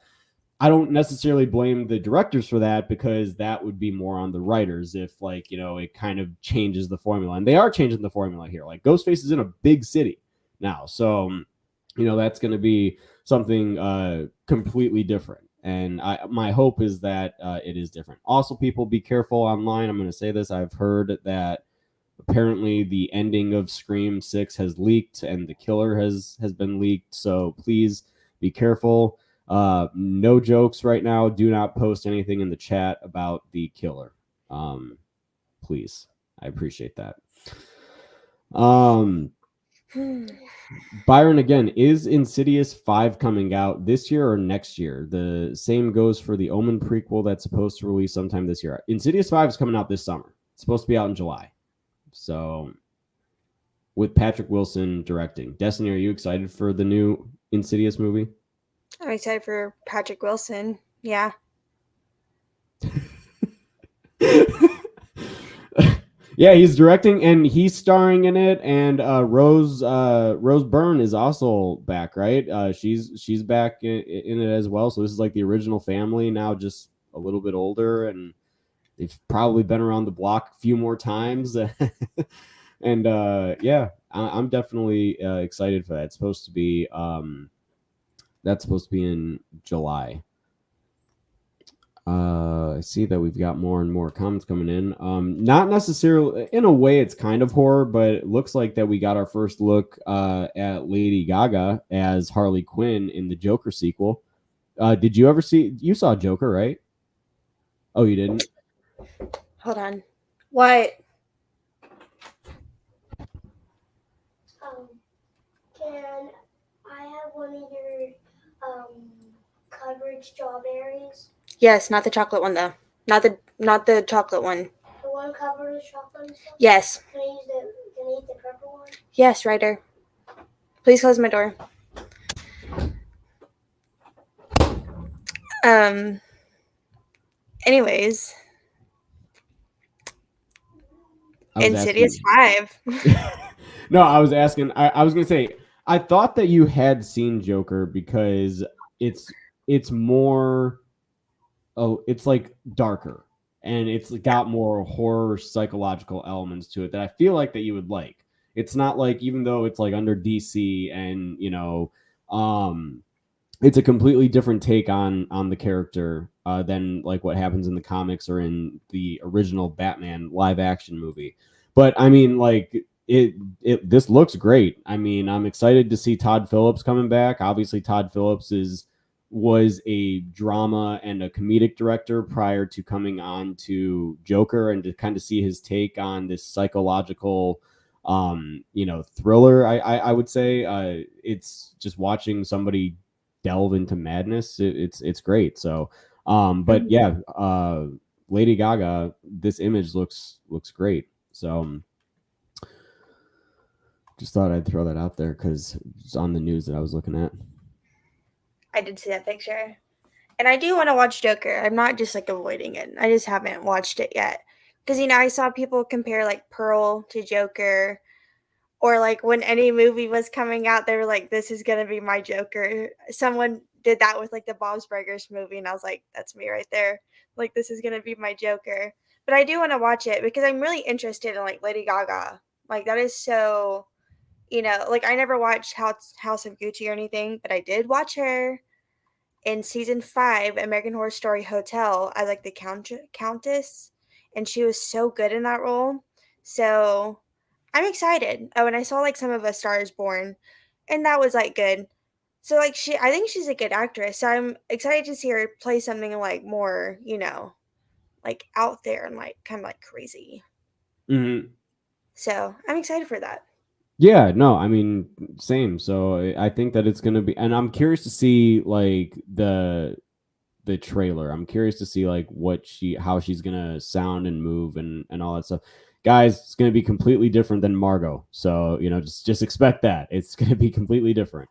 Speaker 4: I don't necessarily blame the directors for that because that would be more on the writers if, like, it kind of changes the formula. And they are changing the formula here. Like, Ghostface is in a big city now. So, that's going to be something completely different. And my hope is that it is different. Also, people, be careful online. I'm going to say this. I've heard that apparently the ending of Scream 6 has leaked and the killer has been leaked. So please be careful. No jokes right now. Do not post anything in the chat about the killer. Please. I appreciate that. Byron, again, is Insidious 5 coming out this year or next year? The same goes for the Omen prequel that's supposed to release sometime this year. Insidious 5 is coming out this summer. It's supposed to be out in July. So, with Patrick Wilson directing. Destiny, are you excited for the new Insidious movie?
Speaker 3: I'm excited for Patrick Wilson. Yeah.
Speaker 4: Yeah, he's directing and he's starring in it. And Rose Byrne is also back, right? She's back in it as well. So this is like the original family now, just a little bit older, and they've probably been around the block a few more times. And yeah, I'm definitely excited for that. It's supposed to be that's supposed to be in July. I see that we've got more and more comments coming in. Not necessarily, in a way, it's kind of horror, but it looks like that we got our first look at Lady Gaga as Harley Quinn in the Joker sequel. Did you ever see? You saw Joker, right? Oh, you didn't?
Speaker 3: Hold on. What?
Speaker 1: Can I have one of your coverage strawberries?
Speaker 3: Yes, not the chocolate one though. Not the chocolate one.
Speaker 1: The one covered with chocolate and stuff?
Speaker 3: Yes.
Speaker 1: Can I eat the purple one?
Speaker 3: Yes, Ryder. Please close my door. Anyways. Insidious 5.
Speaker 4: No, I was asking. I was gonna say. I thought that you had seen Joker because it's more. Oh, it's like darker and it's got more horror psychological elements to it that I feel like that you would like. It's not like, even though it's like under DC and it's a completely different take on the character than like what happens in the comics or in the original Batman live action movie. But I mean, like this looks great. I mean, I'm excited to see Todd Phillips coming back. Obviously, Todd Phillips was a drama and a comedic director prior to coming on to Joker, and to kind of see his take on this psychological thriller. I would say it's just watching somebody delve into madness. It's great. So but yeah, Lady Gaga, this image looks great. So just thought I'd throw that out there because it's on the news that I was looking at.
Speaker 3: I did see that picture. And I do want to watch Joker. I'm not just like avoiding it. I just haven't watched it yet. Because, I saw people compare like Pearl to Joker. Or like when any movie was coming out, they were like, this is going to be my Joker. Someone did that with like the Bob's Burgers movie. And I was like, that's me right there. Like, this is going to be my Joker. But I do want to watch it because I'm really interested in like Lady Gaga. Like, that is so, like I never watched House of Gucci or anything, but I did watch her. in season 5, American Horror Story Hotel, as like the countess, and she was so good in that role. So I'm excited. Oh, and I saw like some of A Star Is Born, and that was like good. So like I think she's a good actress. So I'm excited to see her play something like more, like out there and like kind of like crazy.
Speaker 4: Mm-hmm.
Speaker 3: So I'm excited for that.
Speaker 4: Yeah, no, I mean, same. So I think that it's gonna be, and I'm curious to see like the trailer. I'm curious to see like how she's gonna sound and move and all that stuff. Guys, it's gonna be completely different than Margot. So just expect that it's gonna be completely different.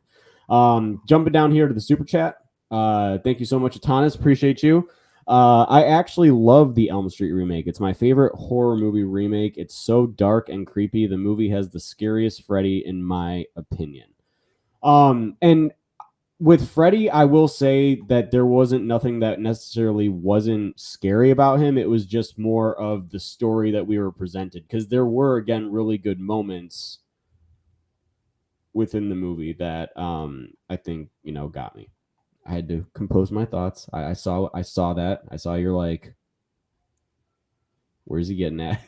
Speaker 4: Jumping down here to the super chat. Thank you so much, Atanas. Appreciate you. I actually love the Elm Street remake. It's my favorite horror movie remake. It's so dark and creepy. The movie has the scariest Freddy in my opinion. And with Freddy, I will say that there wasn't nothing that necessarily wasn't scary about him. It was just more of the story that we were presented, because there were, again, really good moments within the movie that I think got me. I had to compose my thoughts. I saw that. I saw you're like, where's he getting at?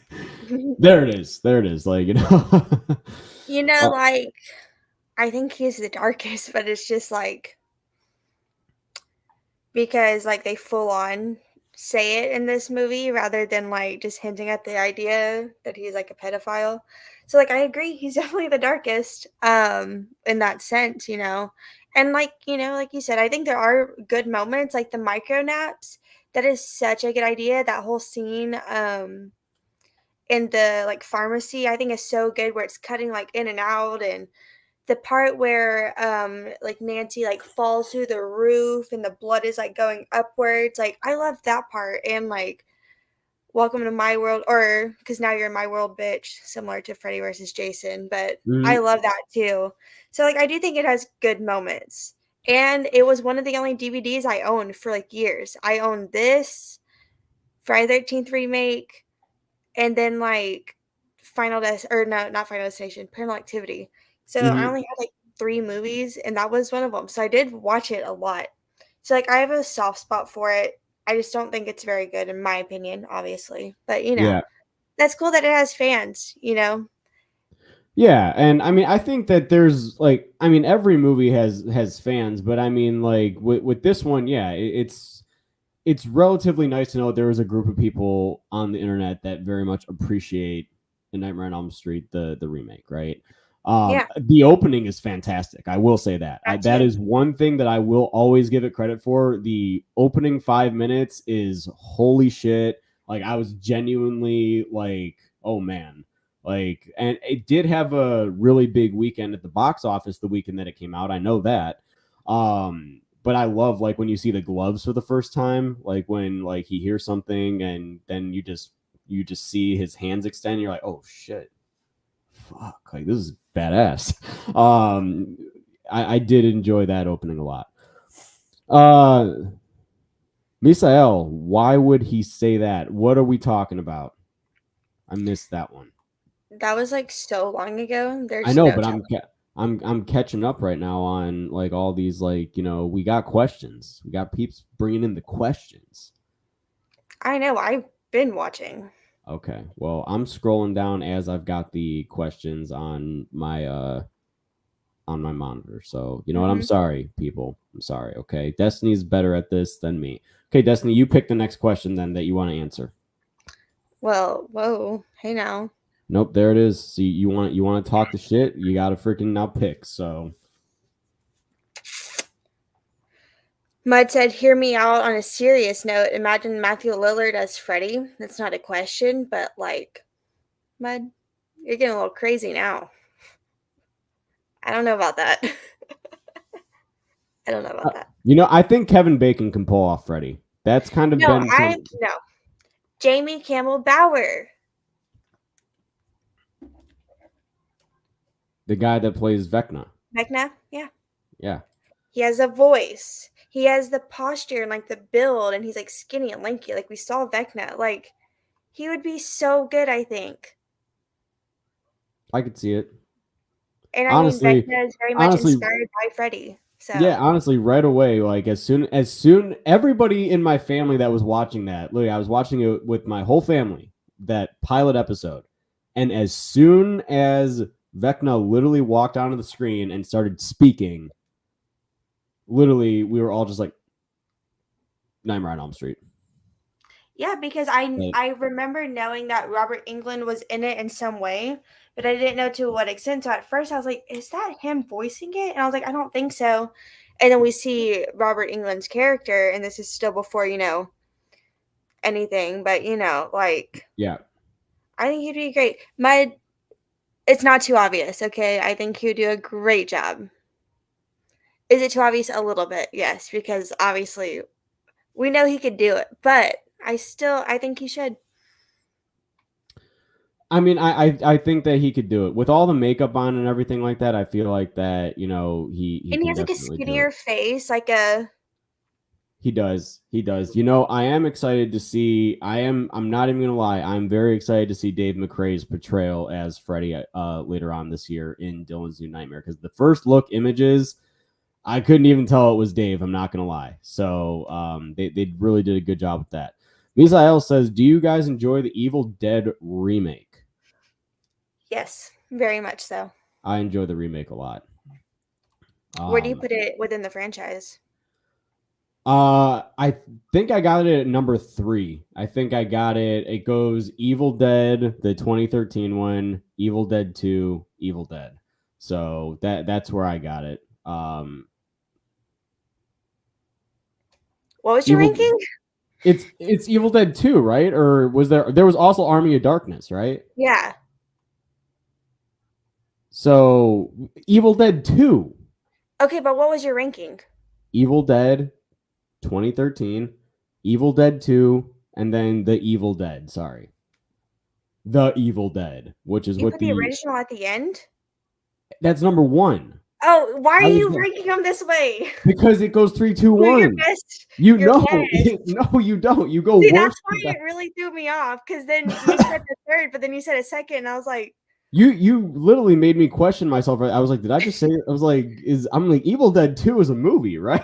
Speaker 4: There it is. Like,
Speaker 3: Like I think he's the darkest, but it's just like because like they full on say it in this movie rather than like just hinting at the idea that he's like a pedophile. So like I agree, he's definitely the darkest in that sense. And like like you said, I think there are good moments like the micro naps. That is such a good idea. That whole scene in the like pharmacy I think is so good, where it's cutting like in and out, and the part where like Nancy like falls through the roof and the blood is like going upwards, like I love that part. And like welcome to my world, or because now you're in my world, bitch, similar to Freddy versus Jason, but I love that too. So like I do think it has good moments, and it was one of the only DVDs I owned for like years. I owned this Friday 13th remake, and then like not Final Destination, Paranormal Activity. So I only had like 3 movies, and that was one of them. So I did watch it a lot. So like I have a soft spot for it. I just don't think it's very good in my opinion, obviously. But
Speaker 4: yeah.
Speaker 3: that's cool that it has fans.
Speaker 4: Yeah, and I mean, I think that there's like, I mean, every movie has fans, but I mean, like with this one, yeah, it's relatively nice to know there is a group of people on the internet that very much appreciate The Nightmare on Elm Street, the remake, right?
Speaker 3: Yeah.
Speaker 4: The opening is fantastic. I will say that.
Speaker 3: That
Speaker 4: That
Speaker 3: too.
Speaker 4: is one thing that I will always give it credit for. The opening 5 minutes is holy shit. Like I was genuinely like, oh man. Like, and it did have a really big weekend at the box office the weekend that it came out. I know that. But I love like when you see the gloves for the first time, like when like he hears something and then you just see his hands extend. You're like, oh shit, fuck, like this is badass. I did enjoy that opening a lot. Misael, why would he say that? What are we talking about? I missed that one.
Speaker 3: That was like so long ago. There's
Speaker 4: I know,
Speaker 3: no
Speaker 4: but
Speaker 3: telling.
Speaker 4: I'm catching up right now on like all these like we got questions. We got peeps bringing in the questions.
Speaker 3: I know. I've been watching.
Speaker 4: Okay, well I'm scrolling down as I've got the questions on my monitor. So you know what? I'm sorry, people. I'm sorry. Okay, Destiny's better at this than me. Okay, Destiny, you pick the next question then that you want to answer.
Speaker 3: Well, whoa, hey now.
Speaker 4: Nope, there it is. See, you want to talk the shit? You got to freaking now pick. So.
Speaker 3: Mud said, hear me out on a serious note. Imagine Matthew Lillard as Freddy. That's not a question, but like, Mud, you're getting a little crazy now. I don't know about that. I don't know about that.
Speaker 4: I think Kevin Bacon can pull off Freddy. That's kind of been some...
Speaker 3: No. Jamie Campbell Bower.
Speaker 4: The guy that plays Vecna.
Speaker 3: Vecna? Yeah.
Speaker 4: Yeah.
Speaker 3: He has a voice. He has the posture and like the build, and he's like skinny and lanky. Like we saw Vecna. Like he would be so good, I think.
Speaker 4: I could see it.
Speaker 3: And
Speaker 4: honestly,
Speaker 3: I mean, Vecna is very much inspired by Freddy. So
Speaker 4: Yeah, honestly, right away, like as soon everybody in my family that was watching that, look, I was watching it with my whole family, that pilot episode. And as soon as Vecna literally walked onto the screen and started speaking, literally we were all just like Nightmare on Elm Street.
Speaker 3: yeah, because
Speaker 4: Like,
Speaker 3: I remember knowing that Robert Englund was in it in some way, but I didn't know to what extent. So at first I was like, is that him voicing it? And I was like, I don't think so. And then we see Robert Englund's character, and this is still before, anything, but like
Speaker 4: yeah.
Speaker 3: I think he'd be great. It's not too obvious, okay? I think he'd do a great job. Is it too obvious? A little bit, yes, because obviously we know he could do it, but I think he should.
Speaker 4: I mean, I think that he could do it with all the makeup on and everything like that. I feel like that, he
Speaker 3: And he
Speaker 4: can
Speaker 3: has like a
Speaker 4: definitely do it.
Speaker 3: skinnier face, like a
Speaker 4: He does. He does. I am excited to see. I'm not even gonna lie. I'm very excited to see Dave McRae's portrayal as Freddy later on this year in Dylan's New Nightmare, because the first look images, I couldn't even tell it was Dave. I'm not gonna lie. So they really did a good job with that. Misael says, "Do you guys enjoy the Evil Dead remake?"
Speaker 3: yes, very much so.
Speaker 4: I enjoy the remake a lot.
Speaker 3: Where do you put it within the franchise?
Speaker 4: I think I got it at number 3. I think I got it. It goes Evil Dead, the 2013 one, Evil Dead 2, Evil Dead. So that's where I got it.
Speaker 3: What was your
Speaker 4: Evil,
Speaker 3: ranking?
Speaker 4: it's Evil Dead 2, right? Or was there was also Army of Darkness, right?
Speaker 3: Yeah.
Speaker 4: So Evil Dead 2,
Speaker 3: Okay, but what was your ranking?
Speaker 4: Evil Dead 2013, Evil Dead 2, and then The Evil Dead. Sorry. The Evil Dead, which is
Speaker 3: You
Speaker 4: what
Speaker 3: put the original at the end?
Speaker 4: that's number 1.
Speaker 3: Oh, why are
Speaker 4: How is
Speaker 3: you
Speaker 4: that?
Speaker 3: ranking them this way?
Speaker 4: Because it goes 3, 2,
Speaker 3: You're your
Speaker 4: 1.
Speaker 3: best.
Speaker 4: You
Speaker 3: Your
Speaker 4: know,
Speaker 3: best.
Speaker 4: no, you don't. You go
Speaker 3: See,
Speaker 4: worse.
Speaker 3: that's why it really threw me off. Because then you said the third, but then you said a second, and I was like,
Speaker 4: You literally made me question myself. I was like, did I just say it? I was like, I'm like, Evil Dead 2 is a movie, right?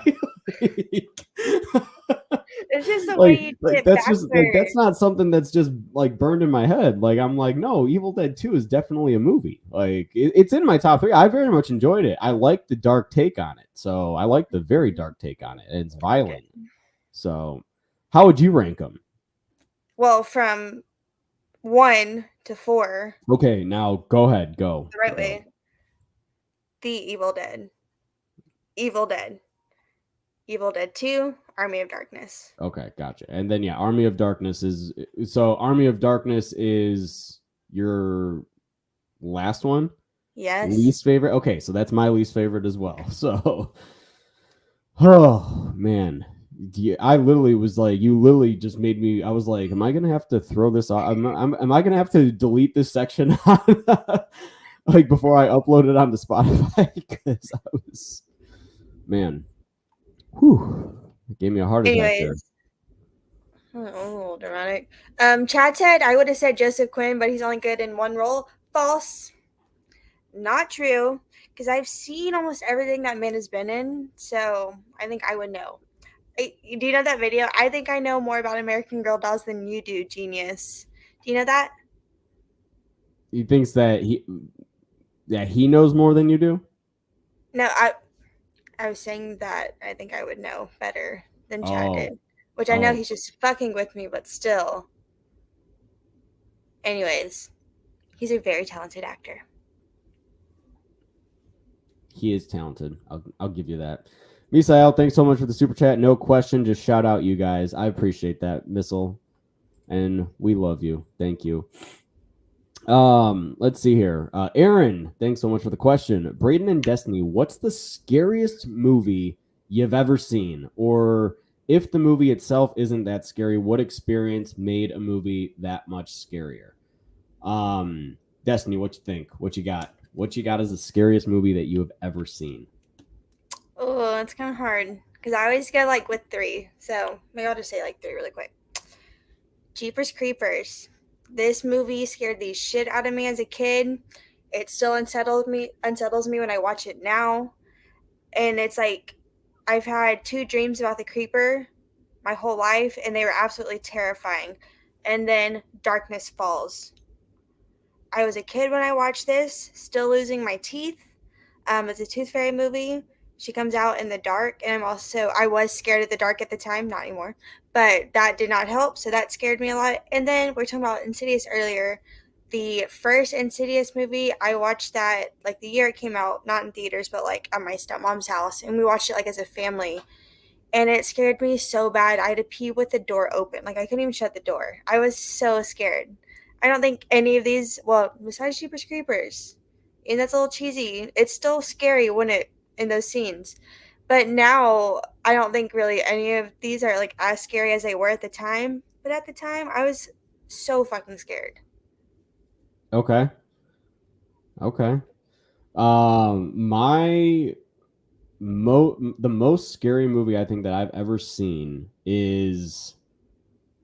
Speaker 3: it's just the way you did it
Speaker 4: that's just like that's
Speaker 3: backwards.
Speaker 4: not something that's just like burned in my head. Like I'm like, no, Evil Dead 2 is definitely a movie. Like it's in my top 3. I very much enjoyed it. I like the dark take on it. So I like the very dark take on it. And it's violent. So how would you rank them?
Speaker 3: Well, from 1 to 4,
Speaker 4: Okay, now go ahead. Go.
Speaker 3: the right
Speaker 4: Go.
Speaker 3: way. The Evil Dead. Evil Dead. Evil Dead 2, Army of Darkness.
Speaker 4: Okay, gotcha. And then yeah, Army of Darkness is your last one?
Speaker 3: Yes.
Speaker 4: Least favorite? Okay, so that's my least favorite as well. So oh man. I literally was like, you literally just made me. I was like, am I gonna have to throw this off? Am I gonna have to delete this section like before I upload it onto Spotify? Because I was, man, whew, it gave me a heart attack there.
Speaker 3: Anyways. Oh, dramatic. Chad said I would have said Joseph Quinn, but he's only good in one role. False. Not true. Because I've seen almost everything that man has been in, so I think I would know. Do you know that video? I think I know more about American Girl dolls than you do, genius. Do you know that?
Speaker 4: He thinks that he knows more than you do?
Speaker 3: No, I was saying that I think I would know better than Chad did. Which I know
Speaker 4: Oh.
Speaker 3: he's just fucking with me, but still. Anyways, he's a very talented actor.
Speaker 4: He is talented. I'll give you that. Misael, thanks so much for the super chat. No question, just shout out you guys. I appreciate that, Missile. And we love you. Thank you. Let's see here. Aaron, thanks so much for the question. Braden and Destiny, what's the scariest movie you've ever seen? Or if the movie itself isn't that scary, what experience made a movie that much scarier? Destiny, what you think? What you got? What you got is the scariest movie that you have ever seen?
Speaker 3: Oh, it's kind of hard because I always go like with 3. So maybe I'll just say like 3 really quick. Jeepers Creepers. This movie scared the shit out of me as a kid. It still unsettles me when I watch it now. And it's like I've had 2 dreams about the creeper my whole life, and they were absolutely terrifying. And then darkness falls. I was a kid when I watched this, still losing my teeth. It's a Tooth Fairy movie. She comes out in the dark, and I was scared of the dark at the time, not anymore, but that did not help, so that scared me a lot. And then we're talking about Insidious earlier. The first Insidious movie, I watched that like the year it came out, not in theaters, but like at my stepmom's house, and we watched it like as a family. And it scared me so bad. I had to pee with the door open. Like I couldn't even shut the door. I was so scared. I don't think any of these, well, besides Jeepers Creepers, and that's a little cheesy. It's still scary when it in those scenes. But now I don't think really any of these are like as scary as they were at the time. But at the time, I was so fucking scared.
Speaker 4: Okay. My the most scary movie I think that I've ever seen is,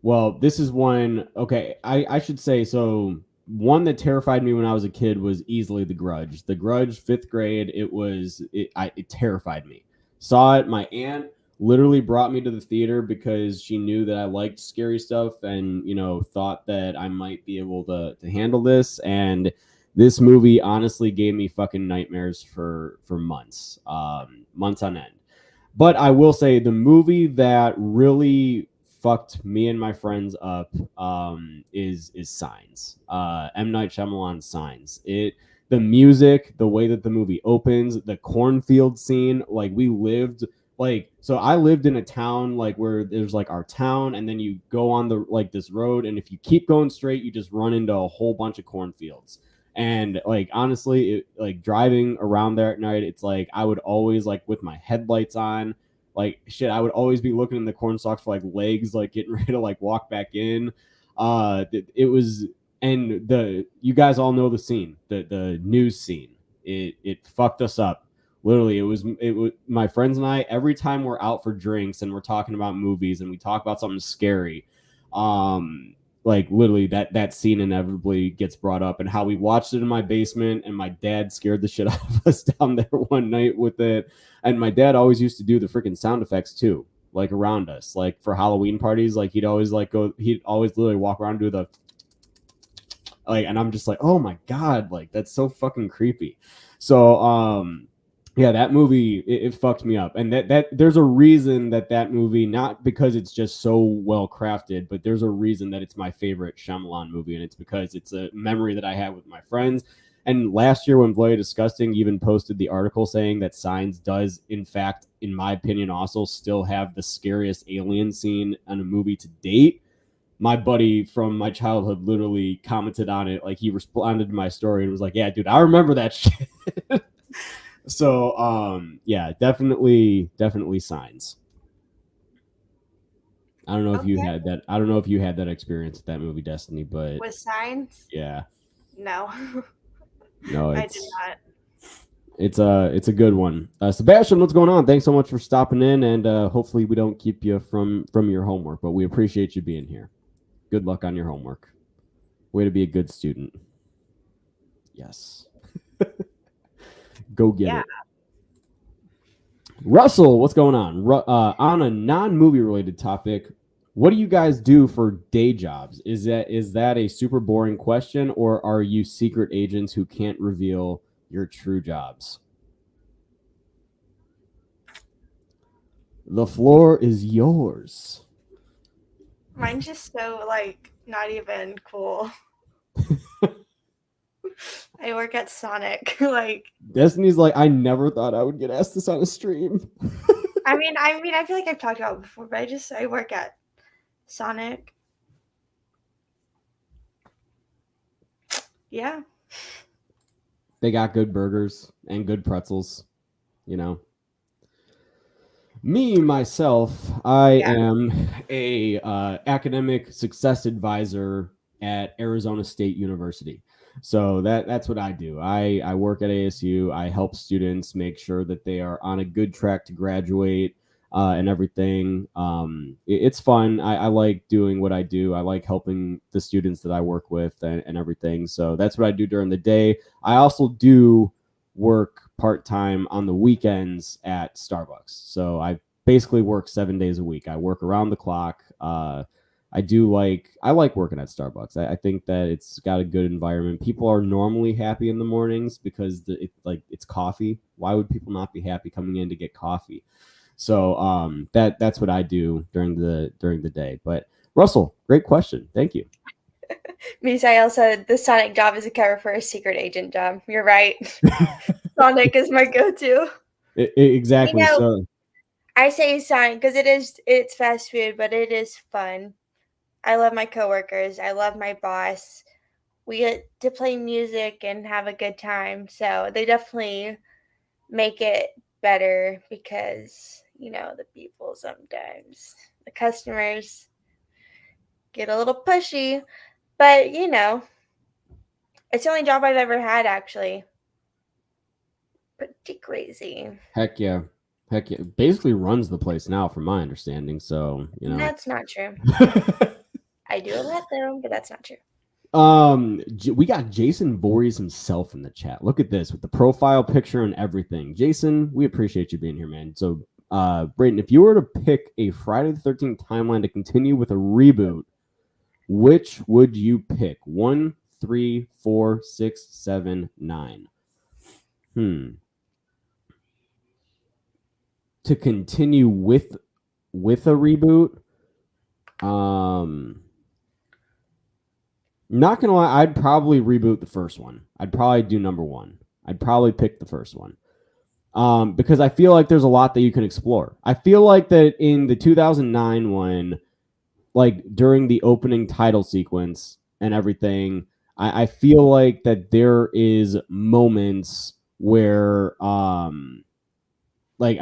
Speaker 4: well, this is one. Okay, I should say, so one that terrified me when I was a kid was easily The Grudge. The Grudge, 5th grade. It terrified me. Saw it. My aunt literally brought me to the theater because she knew that I liked scary stuff and, thought that I might be able to handle this. And this movie honestly gave me fucking nightmares for months, months on end. But I will say the movie that really fucked me and my friends up is Signs. M. Night Shyamalan's Signs. The music, the way that the movie opens, the cornfield scene, like so I lived in a town like where there's like our town, and then you go on this road, and if you keep going straight, you just run into a whole bunch of cornfields. And like honestly, driving around there at night, it's like I would always with my headlights on, I would always be looking in the corn stalks for legs, getting ready to walk back in. It was, and you guys all know the scene, the news scene. It fucked us up. Literally, it was my friends and I, every time we're out for drinks and we're talking about movies and we talk about something scary, literally that scene inevitably gets brought up, and how we watched it in my basement, and my dad scared the shit out of us down there one night with it. And my dad always used to do the freaking sound effects too, around us, for Halloween parties. He'd always he'd always literally walk around and do the and I'm just oh my god, that's so fucking creepy. So yeah, that movie, it fucked me up. And that there's a reason that movie, not because it's just so well crafted, but there's a reason that it's my favorite Shyamalan movie, and it's because it's a memory that I have with my friends. And last year when Bloody Disgusting even posted the article saying that Signs does, in fact, in my opinion, also still have the scariest alien scene in a movie to date, my buddy from my childhood literally commented on it. He responded to my story and was like, yeah, dude, I remember that shit. So, yeah, definitely Signs. I don't know if you had that. I don't know if you had that experience with that movie, Destiny, but
Speaker 3: With Signs?
Speaker 4: yeah,
Speaker 3: No.
Speaker 4: no,
Speaker 3: I did not.
Speaker 4: It's a good one. Sebastian, what's going on? Thanks so much for stopping in, and hopefully we don't keep you from your homework, but we appreciate you being here. Good luck on your homework. Way to be a good student. Yes. Go get it. Russell, what's going on? On a non-movie related topic, what do you guys do for day jobs? Is that a super boring question, or are you secret agents who can't reveal your true jobs? The floor is yours.
Speaker 3: Mine's just so not even cool. I work at Sonic.
Speaker 4: Destiny's I never thought I would get asked this on a stream.
Speaker 3: I mean, I feel like I've talked about it before, but I work at Sonic. Yeah.
Speaker 4: They got good burgers and good pretzels, Me, myself, I am a academic success advisor at Arizona State University. So that's what I do. I work at ASU. I help students make sure that they are on a good track to graduate and everything. It's fun. I like doing what I do. I like helping the students that I work with and everything. So that's what I do during the day. I also do work part-time on the weekends at Starbucks. So I basically work 7 days a week. I work around the clock. I like working at Starbucks. I think that it's got a good environment. People are normally happy in the mornings because it's coffee. Why would people not be happy coming in to get coffee? So that's what I do during the day. But Russell, great question. Thank you.
Speaker 3: Misael said the Sonic job is a cover for a secret agent job. You're right. Sonic is my go-to.
Speaker 4: Exactly. So
Speaker 3: I say Sonic because it's fast food, but it is fun. I love my coworkers. I love my boss. We get to play music and have a good time. So they definitely make it better because, the people sometimes, the customers get a little pushy. But, it's the only job I've ever had, actually. Pretty crazy.
Speaker 4: heck yeah. Basically runs the place now, from my understanding. So
Speaker 3: That's not true. I do a lot, though, but that's not true.
Speaker 4: We got Jason Voorhees himself in the chat. Look at this with the profile picture and everything. Jason, we appreciate you being here, man. So Braden, if you were to pick a Friday the 13th timeline to continue with a reboot, which would you pick? 1, 3, 4, 6, 7, 9. To continue with a reboot, not gonna lie, I'd probably reboot the first one. I'd probably do number 1. I'd probably pick the first one. Because I feel like there's a lot that you can explore. I feel like that in the 2009 one, like during the opening title sequence and everything, I feel like that there is moments where I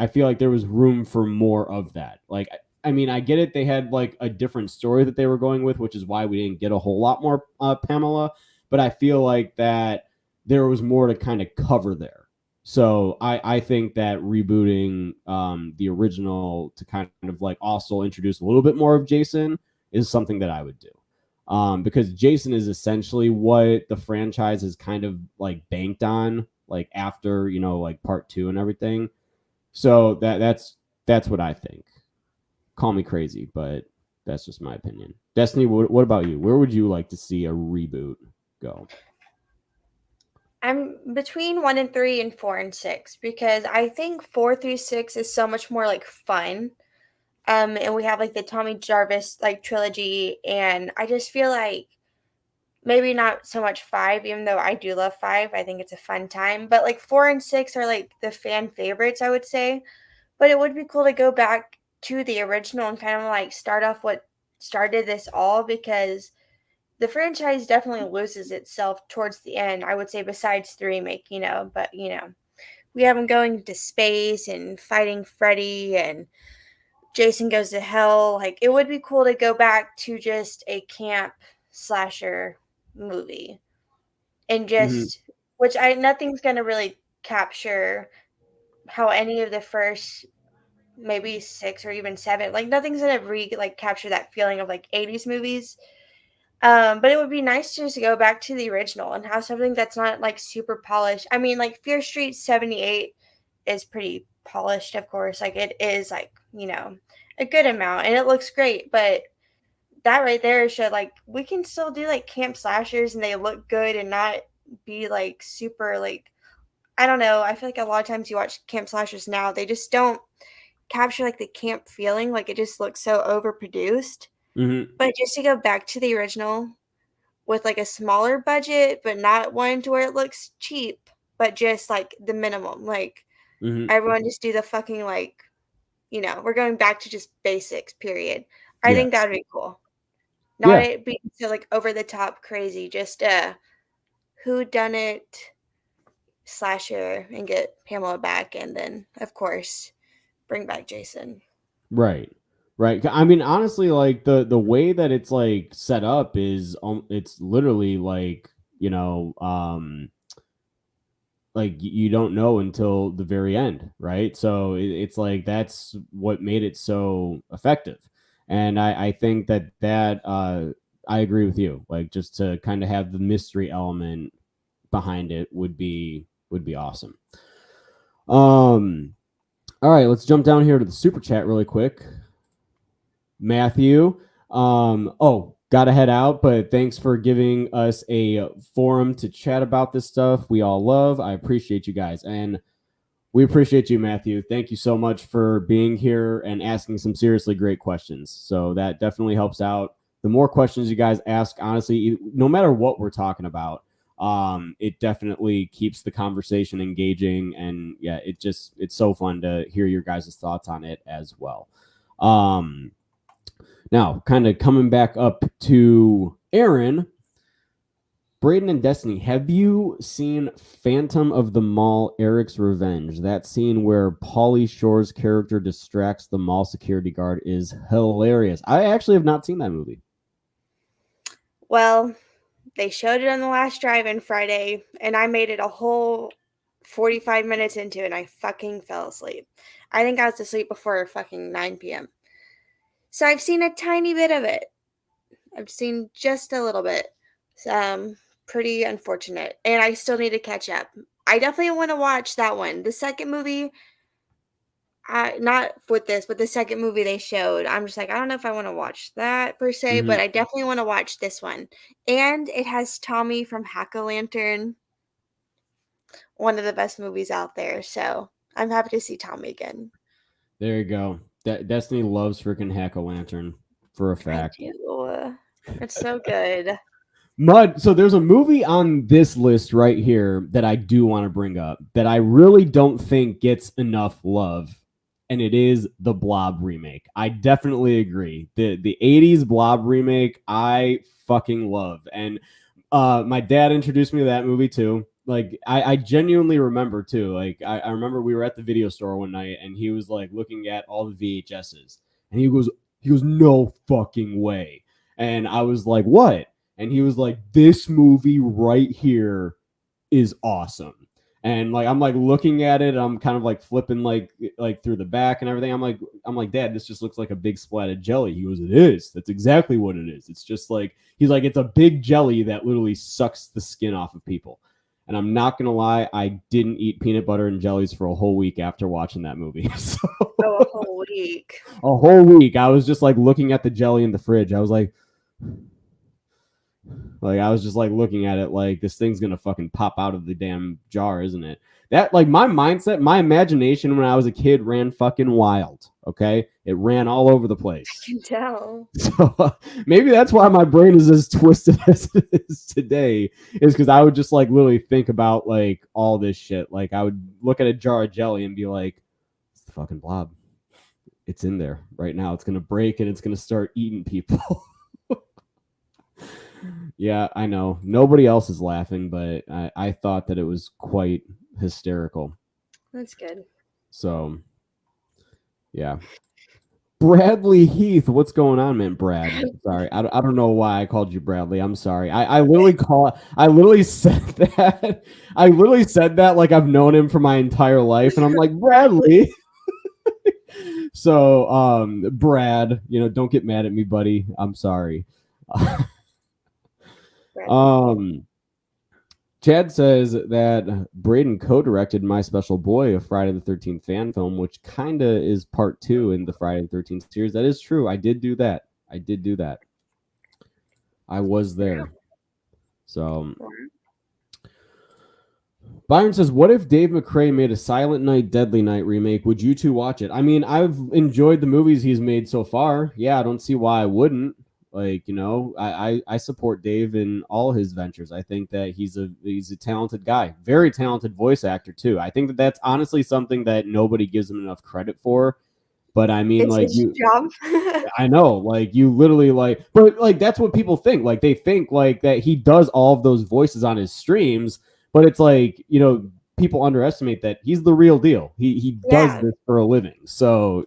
Speaker 4: feel like there was room for more of that. Like, I mean, I get it. They had like a different story that they were going with, which is why we didn't get a whole lot more Pamela. But I feel like that there was more to kind of cover there. So I think that rebooting the original to kind of like also introduce a little bit more of Jason is something that I would do. Because Jason is essentially what the franchise is kind of like banked on, like after, like part 2 and everything. So that's what I think. Call me crazy, but that's just my opinion. Destiny, what about you? Where would you like to see a reboot go?
Speaker 3: I'm between 1 and 3 and 4 and 6 because I think 4 through 6 is so much more like fun. And we have like the Tommy Jarvis like trilogy, and I just feel like maybe not so much 5, even though I do love 5. I think it's a fun time, but like 4 and 6 are like the fan favorites, I would say. But it would be cool to go back to the original and kind of like start off what started this all, because the franchise definitely loses itself towards the end, I would say, besides the remake, but we have them going to space and fighting Freddy and Jason Goes to Hell. Like, it would be cool to go back to just a camp slasher movie and just, which nothing's going to really capture how any of the first maybe 6 or even 7, like nothing's gonna capture that feeling of like 80s movies. But it would be nice to just go back to the original and have something that's not like super polished. I mean, like Fear Street 78 is pretty polished, of course. Like, it is like, a good amount and it looks great, but that right there should, like, we can still do like camp slashers and they look good and not be like super like, I don't know. I feel like a lot of times you watch camp slashers now, they just don't capture like the camp feeling. Like, it just looks so overproduced. But just to go back to the original with like a smaller budget, but not one to where it looks cheap, but just like the minimum, like everyone just do the fucking like, we're going back to just basics, period. I think that would be cool. Not it being so like over the top crazy, just who done it slasher and get Pamela back, and then of course bring back Jason.
Speaker 4: Right. I mean, honestly, like the way that it's like set up is it's literally like, like you don't know until the very end, right? So it's like that's what made it so effective. And I think that I agree with you. Like, just to kind of have the mystery element behind it would be awesome. All right, let's jump down here to the super chat really quick. Matthew, gotta head out, but thanks for giving us a forum to chat about this stuff we all love. I appreciate you guys, and we appreciate you, Matthew. Thank you so much for being here and asking some seriously great questions. So that definitely helps out. The more questions you guys ask, honestly, no matter what we're talking about, it definitely keeps the conversation engaging, and yeah, it's so fun to hear your guys' thoughts on it as well. Now, kind of coming back up to Aaron, Braden and Destiny, have you seen Phantom of the Mall, Eric's Revenge? That scene where Pauly Shore's character distracts the mall security guard is hilarious. I actually have not seen that movie.
Speaker 3: Well, they showed it on the last drive-in Friday, and I made it a whole 45 minutes into it, and I fucking fell asleep. I think I was asleep before fucking 9 p.m. So I've seen a tiny bit of it. I've seen just a little bit. Pretty unfortunate. And I still need to catch up. I definitely want to watch that one. The second movie, not with this, but the second movie they showed, I'm just like, I don't know if I want to watch that per se, but I definitely want to watch this one. And it has Tommy from Hack-O-Lantern, one of the best movies out there. So I'm happy to see Tommy again.
Speaker 4: There you go. Destiny loves freaking Hack-O-Lantern for a fact.
Speaker 3: I do. It's so good.
Speaker 4: Mud. So there's a movie on this list right here that I do want to bring up that I really don't think gets enough love, and it is the Blob remake. I definitely agree. The 80s Blob remake I fucking love, and my dad introduced me to that movie too. Like I genuinely remember too. Like I remember we were at the video store one night and he was like looking at all the VHSs and he goes no fucking way. And I was like, what? And he was like, this movie right here is awesome. And like I'm like looking at it, I'm kind of like flipping like through the back and everything. I'm like, Dad, this just looks like a big splat of jelly. He goes, it is. That's exactly what it is. It's just like he's like, it's a big jelly that literally sucks the skin off of people. And I'm not gonna lie, I didn't eat peanut butter and jellies for a whole week after watching that movie. So,
Speaker 3: a whole week.
Speaker 4: A whole week. I was just like looking at the jelly in the fridge. I was like I was just like looking at it like this thing's gonna fucking pop out of the damn jar, isn't it? That like my mindset, my imagination when I was a kid ran fucking wild. Okay, it ran all over the place.
Speaker 3: I can tell.
Speaker 4: So maybe that's why my brain is as twisted as it is today, is because I would just like literally think about like all this shit. Like I would look at a jar of jelly and be like, it's the fucking Blob. It's in there right now. It's gonna break and it's gonna start eating people. Yeah, I know. Nobody else is laughing, but I thought that it was quite hysterical.
Speaker 3: That's good.
Speaker 4: So, yeah. Bradley Heath, what's going on, man? Brad, sorry, I don't know why I called you Bradley. I'm sorry. I literally said that. I literally said that like I've known him for my entire life, and I'm like Bradley. So, Brad, don't get mad at me, buddy. I'm sorry. Chad says that Braden co-directed My Special Boy, a Friday the 13th fan film, which kind of is part 2 in the Friday the 13th series. That is true. I did do that. I was there. So Byron says, what if Dave McRae made a Silent Night, Deadly Night remake? Would you two watch it? I mean, I've enjoyed the movies he's made so far. Yeah, I don't see why I wouldn't. Like, I support Dave in all his ventures. I think that he's a talented guy, very talented voice actor too. I think that that's honestly something that nobody gives him enough credit for. But I mean,
Speaker 3: it's
Speaker 4: like
Speaker 3: his job.
Speaker 4: I know, like you literally but like that's what people think. Like they think like that he does all of those voices on his streams, but it's like people underestimate that he's the real deal. He does this for a living. So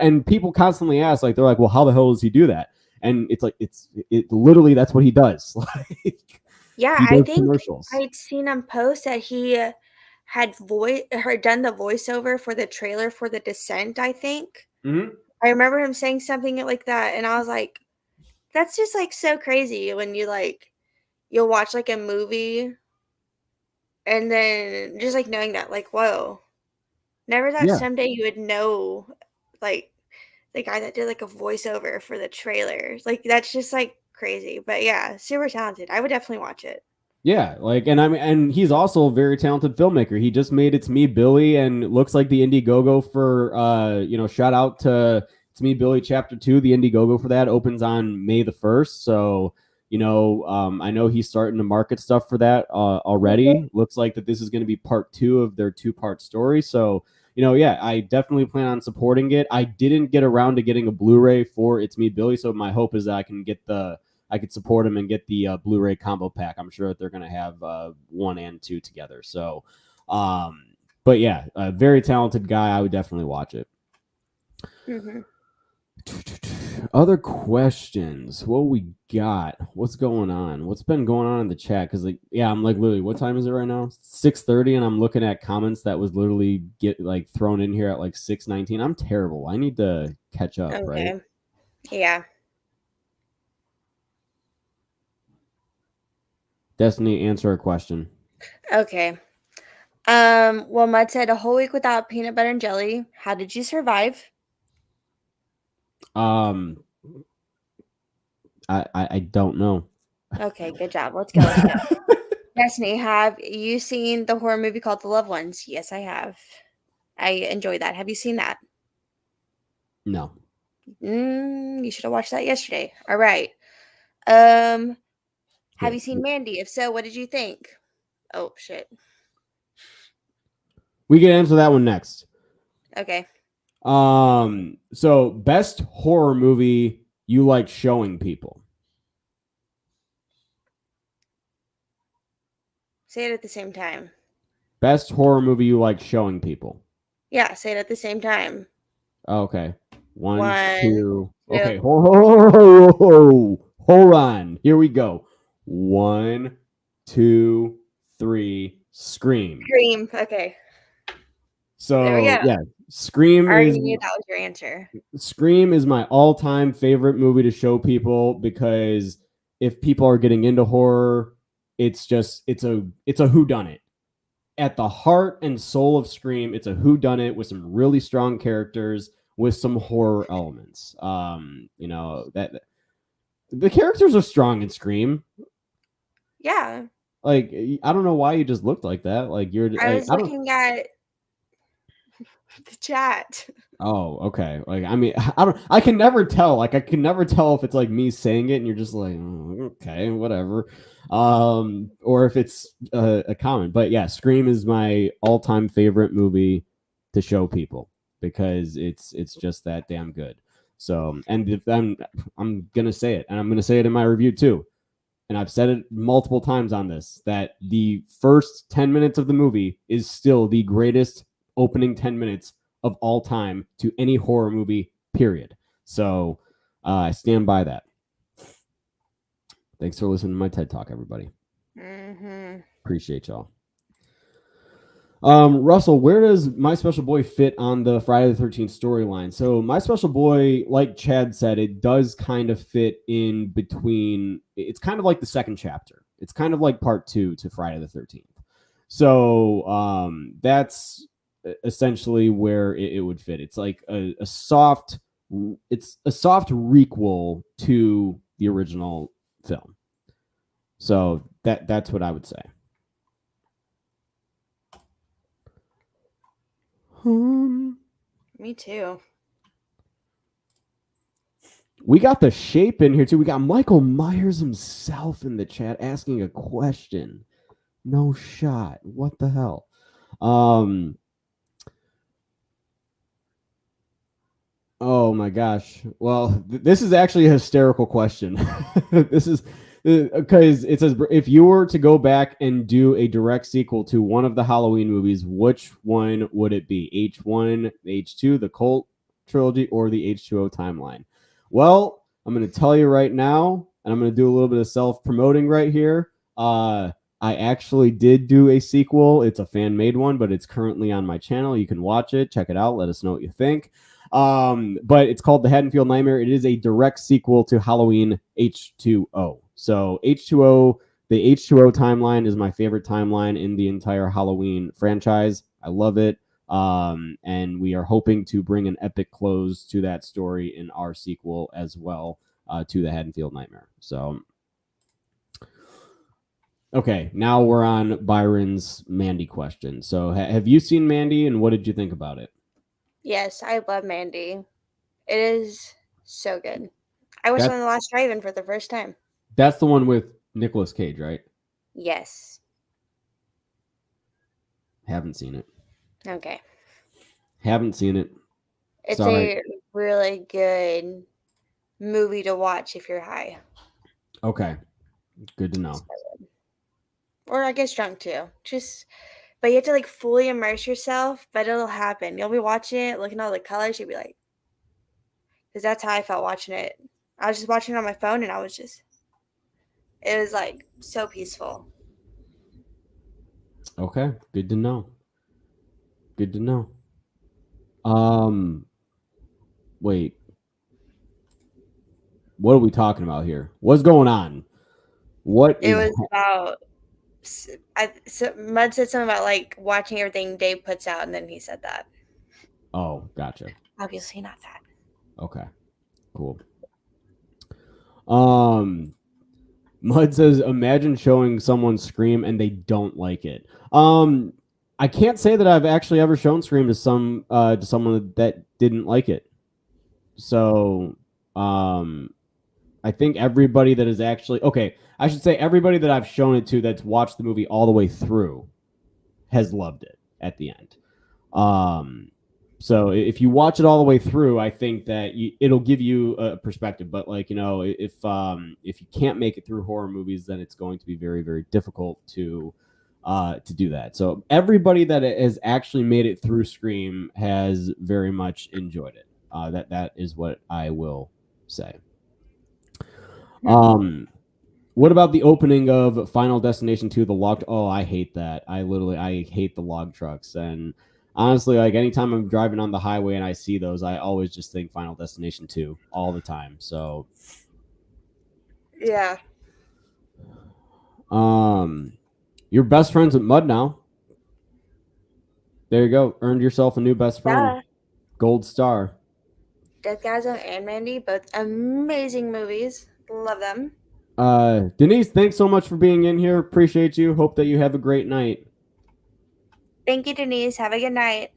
Speaker 4: and people constantly ask, like they're like, well, how the hell does he do that? And it's like it literally that's what he does. Like
Speaker 3: yeah, I think I'd seen him post that he had done the voiceover for the trailer for The Descent, I think.
Speaker 4: Mm-hmm.
Speaker 3: I remember him saying something like that, and I was like, that's just like so crazy when you'll watch like a movie and then just like knowing that, like, whoa, Never thought
Speaker 2: Yeah.
Speaker 3: someday you would know, like, the guy that did like a voiceover for the trailers. Like, that's just like crazy. But yeah, super talented. I would definitely watch it.
Speaker 4: Yeah, like, and I mean, and he's also a very talented filmmaker. He just made It's Me, Billy, and it looks like the Indiegogo for, shout out to It's Me, Billy Chapter 2. The Indiegogo for that opens on May the 1st. So, I know he's starting to market stuff for that already. Looks like that this is going to be part 2 of their 2-part story. So, yeah, I definitely plan on supporting it. I didn't get around to getting a Blu-ray for It's Me, Billy. So my hope is that I could support them and get the Blu-ray combo pack. I'm sure that they're going to have 1 and 2 together. So, but yeah, a very talented guy. I would definitely watch it.
Speaker 3: Mm-hmm.
Speaker 4: Other questions? What we got? What's going on? What's been going on in the chat? Because I'm like literally, what time is it right now? 6:30, and I'm looking at comments that was literally thrown in here at like 6:19. I'm terrible. I need to catch up,
Speaker 3: Okay.
Speaker 4: right?
Speaker 3: Yeah.
Speaker 4: Destiny, answer a question.
Speaker 3: Okay. Well, Mud said a whole week without peanut butter and jelly. How did you survive?
Speaker 4: I don't know.
Speaker 3: Okay, good job. Let's go. Destiny, have you seen the horror movie called The Loved Ones? Yes, I have. I enjoyed that. Have you seen that?
Speaker 4: No.
Speaker 3: You should have watched that yesterday. All right. Have you seen Mandy? If so, what did you think? Oh shit.
Speaker 4: We can answer that one next.
Speaker 3: Okay.
Speaker 4: So best horror movie you like showing people?
Speaker 3: Say it at the same time.
Speaker 4: Best horror movie you like showing people?
Speaker 3: Yeah, say it at the same time.
Speaker 4: Okay. One, 2.
Speaker 3: Two.
Speaker 4: Okay. Hold on. Here we go. 1, 2, 3. Scream.
Speaker 3: Scream. Okay.
Speaker 4: So
Speaker 3: There we go.
Speaker 4: yeah, Scream
Speaker 3: I already
Speaker 4: is
Speaker 3: knew that was your answer.
Speaker 4: Scream is my all-time favorite movie to show people, because if people are getting into horror, it's a whodunit. At the heart and soul of Scream, it's a whodunit with some really strong characters with some horror elements. That the characters are strong in Scream.
Speaker 3: Yeah.
Speaker 4: Like, I don't know why you just looked like that. Like, you're
Speaker 3: I was looking at the chat.
Speaker 4: Oh, okay. Like, I mean, I can never tell. Like, I can never tell if it's like me saying it and you're just like, oh, okay, whatever. Or if it's a comment. But yeah, Scream is my all-time favorite movie to show people, because it's just that damn good. So, and if I'm gonna say it, and I'm gonna say it in my review too. And I've said it multiple times on this, that the first 10 minutes of the movie is still the greatest opening 10 minutes of all time to any horror movie, period. So I stand by that. Thanks for listening to my TED Talk, everybody.
Speaker 3: Mm-hmm.
Speaker 4: Appreciate y'all. Russell, where does My Special Boy fit on the Friday the 13th storyline? So My Special Boy, like Chad said, it does kind of fit in between. It's kind of like the second chapter. It's kind of like part 2 to Friday the 13th. So that's essentially where it would fit. It's like a soft requel to the original film. So that's what I would say.
Speaker 3: Me too.
Speaker 4: We got the Shape in here too. We got Michael Myers himself in the chat asking a question. No shot. What the hell? Oh my gosh. Well, this is actually a hysterical question. This is because it says, if you were to go back and do a direct sequel to one of the Halloween movies, which one would it be? H1, H2, the Cult trilogy, or the H2O timeline? Well, I'm going to tell you right now, and I'm going to do a little bit of self-promoting right here. I actually did do a sequel. It's a fan-made one, but it's currently on my channel. You can watch it, check it out, let us know what you think. But it's called The Haddonfield Nightmare. It is a direct sequel to Halloween H2O. So H2O, the H2O timeline is my favorite timeline in the entire Halloween franchise. I love it. And we are hoping to bring an epic close to that story in our sequel as well, to the Haddonfield Nightmare. So, okay, now we're on Byron's Mandy question. So, have you seen Mandy, and what did you think about it?
Speaker 3: Yes, I love Mandy. It is so good. I watched it on the last drive-in for the first time.
Speaker 4: That's the one with Nicolas Cage, right?
Speaker 3: Yes.
Speaker 4: Haven't seen it.
Speaker 3: Okay.
Speaker 4: Haven't seen it.
Speaker 3: It's
Speaker 4: Sorry.
Speaker 3: a really good movie to watch if you're high.
Speaker 4: Okay. Good to know.
Speaker 3: Or I guess drunk too. But you have to like fully immerse yourself, but it'll happen. You'll be watching it, looking at all the colors, you'll be like, because that's how I felt watching it. I was just watching it on my phone and it was like so peaceful.
Speaker 4: Okay. Good to know. Good to know. Wait. What are we talking about here? What's going on? What
Speaker 3: It
Speaker 4: is
Speaker 3: was about, Mud said something about like watching everything Dave puts out, and then he said that.
Speaker 4: Oh, gotcha.
Speaker 3: Obviously not that.
Speaker 4: Okay. Cool. Mud says, imagine showing someone Scream and they don't like it. I can't say that I've actually ever shown Scream to someone that didn't like it. So, I think everybody that is actually okay, I should say everybody that I've shown it to that's watched the movie all the way through has loved it at the end. So if you watch it all the way through, I think that it'll give you a perspective. But like, if you can't make it through horror movies, then it's going to be very, very difficult to do that. So everybody that has actually made it through Scream has very much enjoyed it. That is what I will say. What about the opening of Final Destination 2, the log? Oh, I hate that. I hate the log trucks. And honestly, like anytime I'm driving on the highway and I see those, I always just think Final Destination 2 all the time. So,
Speaker 3: Yeah.
Speaker 4: you're best friends with Mud now. There you go. Earned yourself a new best friend.
Speaker 3: Yeah.
Speaker 4: Gold star.
Speaker 3: Deathgasm and Mandy, both amazing movies. Love them.
Speaker 4: Denise, thanks so much for being in here. Appreciate you. Hope that you have a great night.
Speaker 3: Thank you, Denise. Have a good night.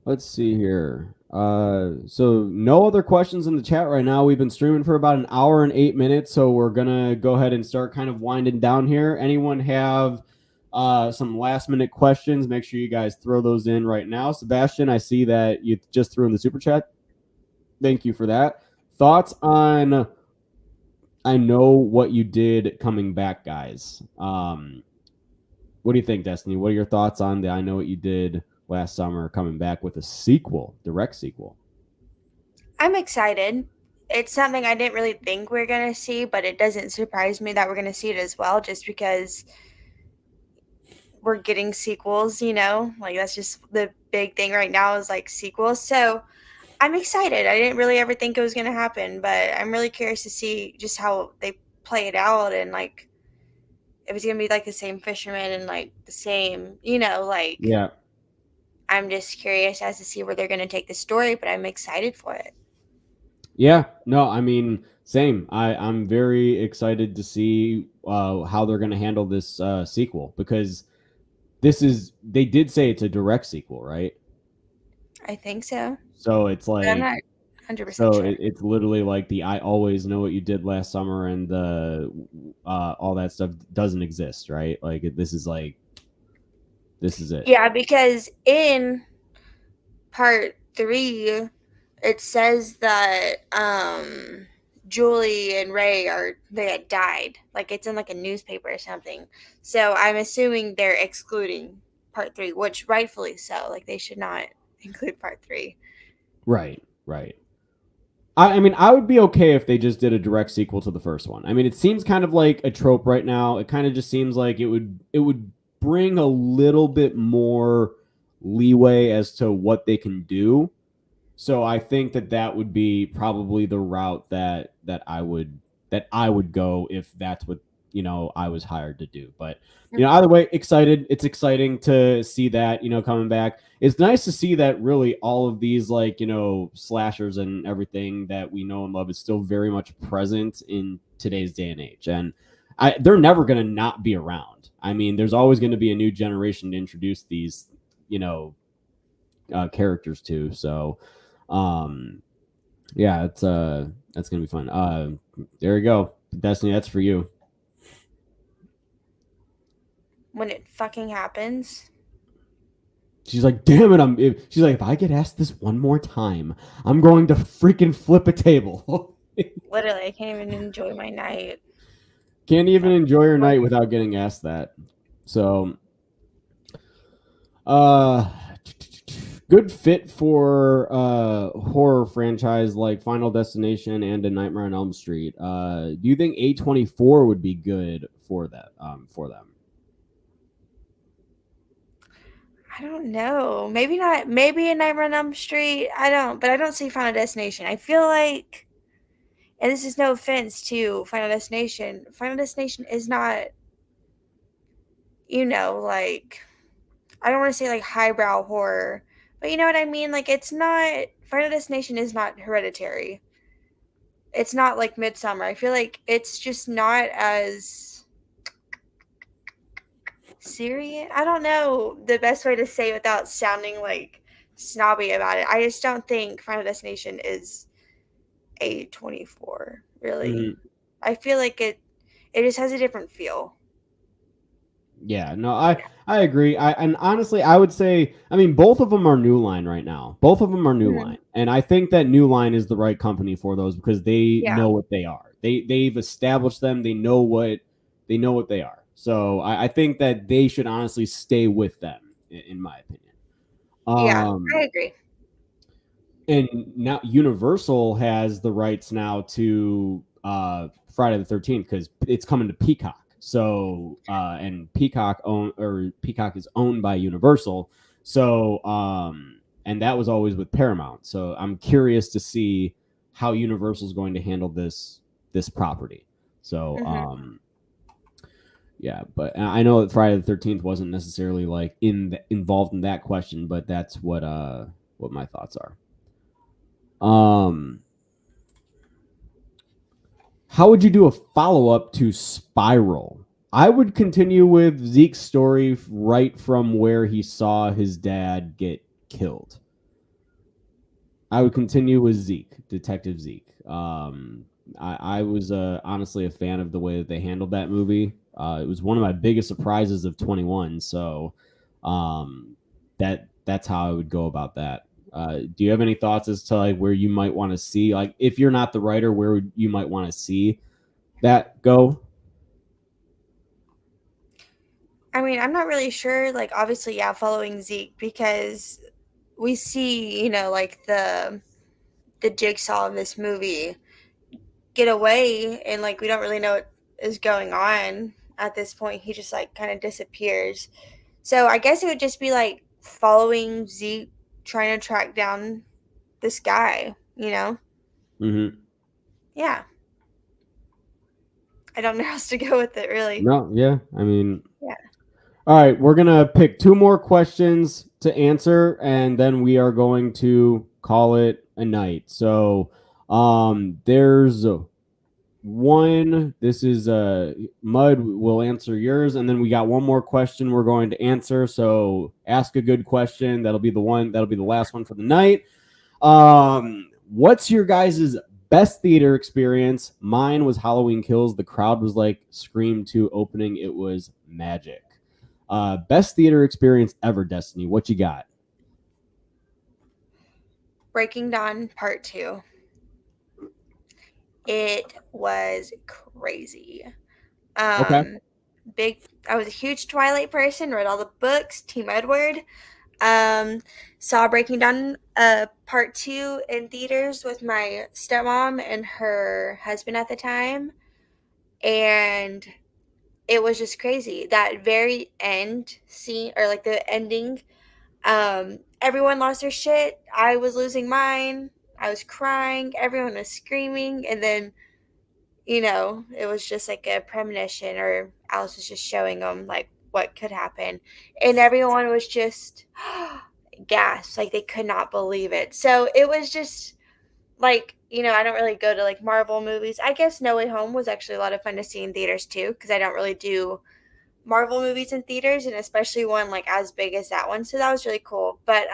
Speaker 4: Let's see here. So no other questions in the chat right now. We've been streaming for about an hour and 8 minutes, so we're gonna go ahead and start kind of winding down here. Anyone have some last minute questions? Make sure you guys throw those in right now. Sebastian, I see that you just threw in the super chat. Thank you for that. Thoughts on I Know What You Did coming back, guys. What do you think, Destiny? What are your thoughts on the I Know What You Did last summer coming back with a sequel, direct sequel?
Speaker 3: I'm excited. It's something I didn't really think we were going to see, but it doesn't surprise me that we're going to see it as well, just because we're getting sequels, like that's just the big thing right now is like sequels. So I'm excited. I didn't really ever think it was going to happen, but I'm really curious to see just how they play it out and like if it's going to be like the same fisherman and like the same,
Speaker 4: Yeah.
Speaker 3: I'm just curious as to see where they're going to take the story, but I'm excited for it.
Speaker 4: Yeah, no, I mean, same. I'm very excited to see how they're going to handle this sequel, because they did say it's a direct sequel, right?
Speaker 3: I think so.
Speaker 4: So it's like,
Speaker 3: I'm not 100%
Speaker 4: so
Speaker 3: sure.
Speaker 4: it's literally like the I Always Know What You Did last summer and the all that stuff doesn't exist, right? Like this is it.
Speaker 3: Yeah, because in part 3 it says that Julie and Ray they had died. Like it's in like a newspaper or something. So I'm assuming they're excluding part 3, which rightfully so. Like they should not include part 3.
Speaker 4: Right. I mean, I would be okay if they just did a direct sequel to the first one. I mean, it seems kind of like a trope right now. It kind of just seems like it would bring a little bit more leeway as to what they can do. So I think that would be probably the route that I would go if that's what I was hired to do. But either way, excited. It's exciting to see that coming back. It's nice to see that really all of these like slashers and everything that we know and love is still very much present in today's day and age, and they're never going to not be around. I mean, there's always going to be a new generation to introduce these characters to. So yeah, that's gonna be fun. There you go, Destiny. That's for you.
Speaker 3: When it fucking happens.
Speaker 4: She's like, damn it! She's like, if I get asked this one more time, I'm going to freaking flip a table.
Speaker 3: Literally, I can't even enjoy my night.
Speaker 4: Can't even enjoy your night without getting asked that. So, good fit for horror franchise like Final Destination and A Nightmare on Elm Street. Do you think A24 would be good for that? For them?
Speaker 3: I don't know. Maybe not. Maybe A Nightmare on Elm Street. But I don't see Final Destination. I feel like, and this is no offense to Final Destination. Final Destination is not, like, I don't want to say like highbrow horror, but you know what I mean? Like, it's not, Final Destination is not Hereditary. It's not like Midsummer. I feel like it's just not as serious. I don't know the best way to say it without sounding like snobby about it. I just don't think Final Destination is A24, really.
Speaker 4: Mm-hmm.
Speaker 3: I feel like it just has a different feel.
Speaker 4: Yeah, no, I agree. And honestly, I would say, I mean, both of them are New Line right now. Both of them are New Line, and I think that New Line is the right company for those because they know what they are. They've established them. They know what they are. So I think that they should honestly stay with them, in my opinion.
Speaker 3: Yeah, I agree.
Speaker 4: And now Universal has the rights now to Friday the 13th because it's coming to Peacock. So and Peacock is owned by Universal. So and that was always with Paramount. So I'm curious to see how Universal is going to handle this property. So yeah, but I know that Friday the 13th wasn't necessarily like involved in that question, but that's what my thoughts are. How would you do a follow-up to Spiral? I would continue with Zeke's story right from where he saw his dad get killed. I would continue with Detective Zeke. I was honestly a fan of the way that they handled that movie. It was one of my biggest surprises of 21. So that's how I would go about that. Do you have any thoughts as to like where you might want to see, like if you're not the writer, where you might want to see that go?
Speaker 3: I mean, I'm not really sure. Like, obviously, yeah, following Zeke because we see, like the jigsaw of this movie get away, and like we don't really know what is going on at this point. He just like kind of disappears. So I guess it would just be like following Zeke trying to track down this guy,
Speaker 4: Mm-hmm.
Speaker 3: Yeah. I don't know how else to go with it, really.
Speaker 4: No, yeah. I mean,
Speaker 3: yeah.
Speaker 4: All right, we're going to pick 2 more questions to answer, and then we are going to call it a night. So there's one. This is Mud will answer yours, and then we got one more question we're going to answer. So ask a good question. That'll be the last one for the night. What's your guys' best theater experience? Mine was Halloween Kills. The crowd was like Scream 2 opening. It was magic. Best theater experience ever, Destiny. What you got?
Speaker 3: Breaking Dawn Part 2. It was crazy.
Speaker 4: Okay.
Speaker 3: I was a huge Twilight person, read all the books, Team Edward. Saw Breaking Dawn Part 2 in theaters with my stepmom and her husband at the time. And it was just crazy. That very end scene, or like the ending, everyone lost their shit. I was losing mine. I was crying. Everyone was screaming. And then, it was just like a premonition, or Alice was just showing them like what could happen. And everyone was just gasped, like they could not believe it. So it was just like, I don't really go to like Marvel movies. I guess No Way Home was actually a lot of fun to see in theaters too, because I don't really do Marvel movies in theaters, and especially one like as big as that one. So that was really cool. But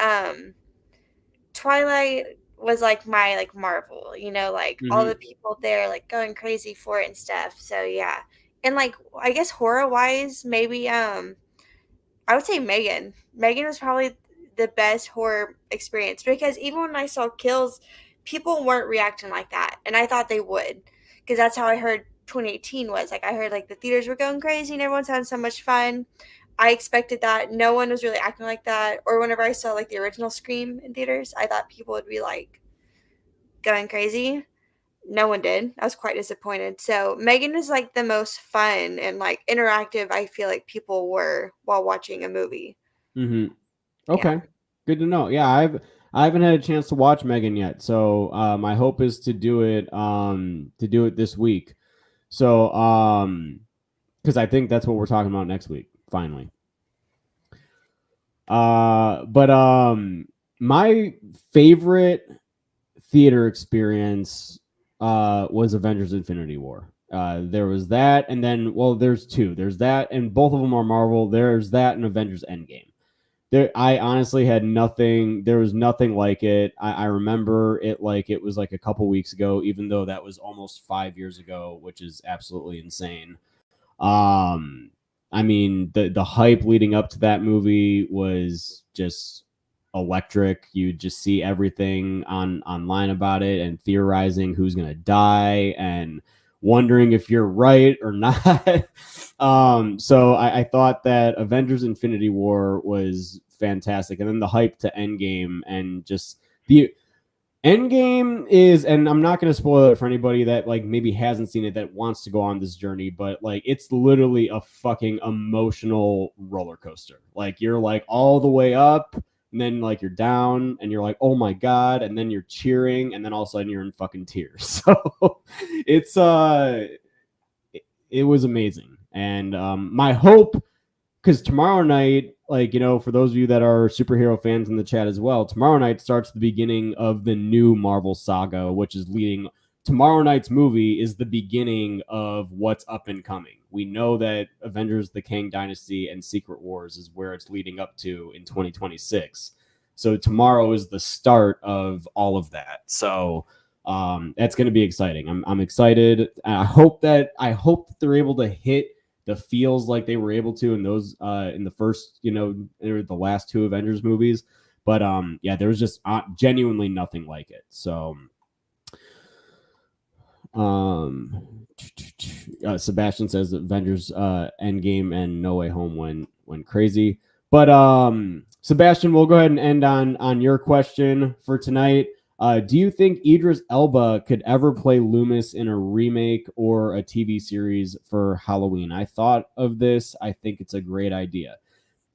Speaker 3: Twilight was like my like Marvel, like all the people there like going crazy for it and stuff. So yeah. And like I guess horror wise, maybe I would say Megan. Megan was probably the best horror experience, because even when I saw kills, people weren't reacting like that, and I thought they would, because that's how I heard 2018 was. Like I heard like the theaters were going crazy and everyone's having so much fun. I expected that. No one was really acting like that. Or whenever I saw like the original Scream in theaters, I thought people would be like going crazy. No one did. I was quite disappointed. So Megan is like the most fun and like interactive I feel like people were while watching a movie.
Speaker 4: Mm-hmm.
Speaker 3: Yeah.
Speaker 4: Okay, good to know. Yeah, I haven't had a chance to watch Megan yet, so my hope is to do it this week. So because I think that's what we're talking about next week. Finally. But my favorite theater experience was Avengers Infinity War. There was that, and then there's two. There's that, and both of them are Marvel. There's that and Avengers Endgame. I honestly had nothing. There was nothing like it. I remember it like it was like a couple weeks ago, even though that was almost 5 years ago, which is absolutely insane. I mean, the hype leading up to that movie was just electric. You just see everything online about it and theorizing who's gonna die and wondering if you're right or not. So I thought that Avengers Infinity War was fantastic. And then the hype to Endgame, and just the Endgame is, and I'm not going to spoil it for anybody that like maybe hasn't seen it that wants to go on this journey, but like it's literally a fucking emotional roller coaster. Like you're like all the way up, and then like you're down and you're like, oh my God, and then you're cheering, and then all of a sudden you're in fucking tears. So it's it was amazing. And my hope, because tomorrow night, like, for those of you that are superhero fans in the chat as well, tomorrow night starts the beginning of the new Marvel saga, which is leading. Tomorrow night's movie is the beginning of what's up and coming. We know that Avengers, the Kang Dynasty, and Secret Wars is where it's leading up to in 2026. So tomorrow is the start of all of that. So that's going to be exciting. I'm excited. I hope that they're able to hit the feels like they were able to in those in the first, or the last two Avengers movies. But yeah, there was just genuinely nothing like it. So Sebastian says Avengers Endgame and No Way Home went crazy. But Sebastian, we'll go ahead and end on your question for tonight. Do you think Idris Elba could ever play Loomis in a remake or a TV series for Halloween? I thought of this. I think it's a great idea.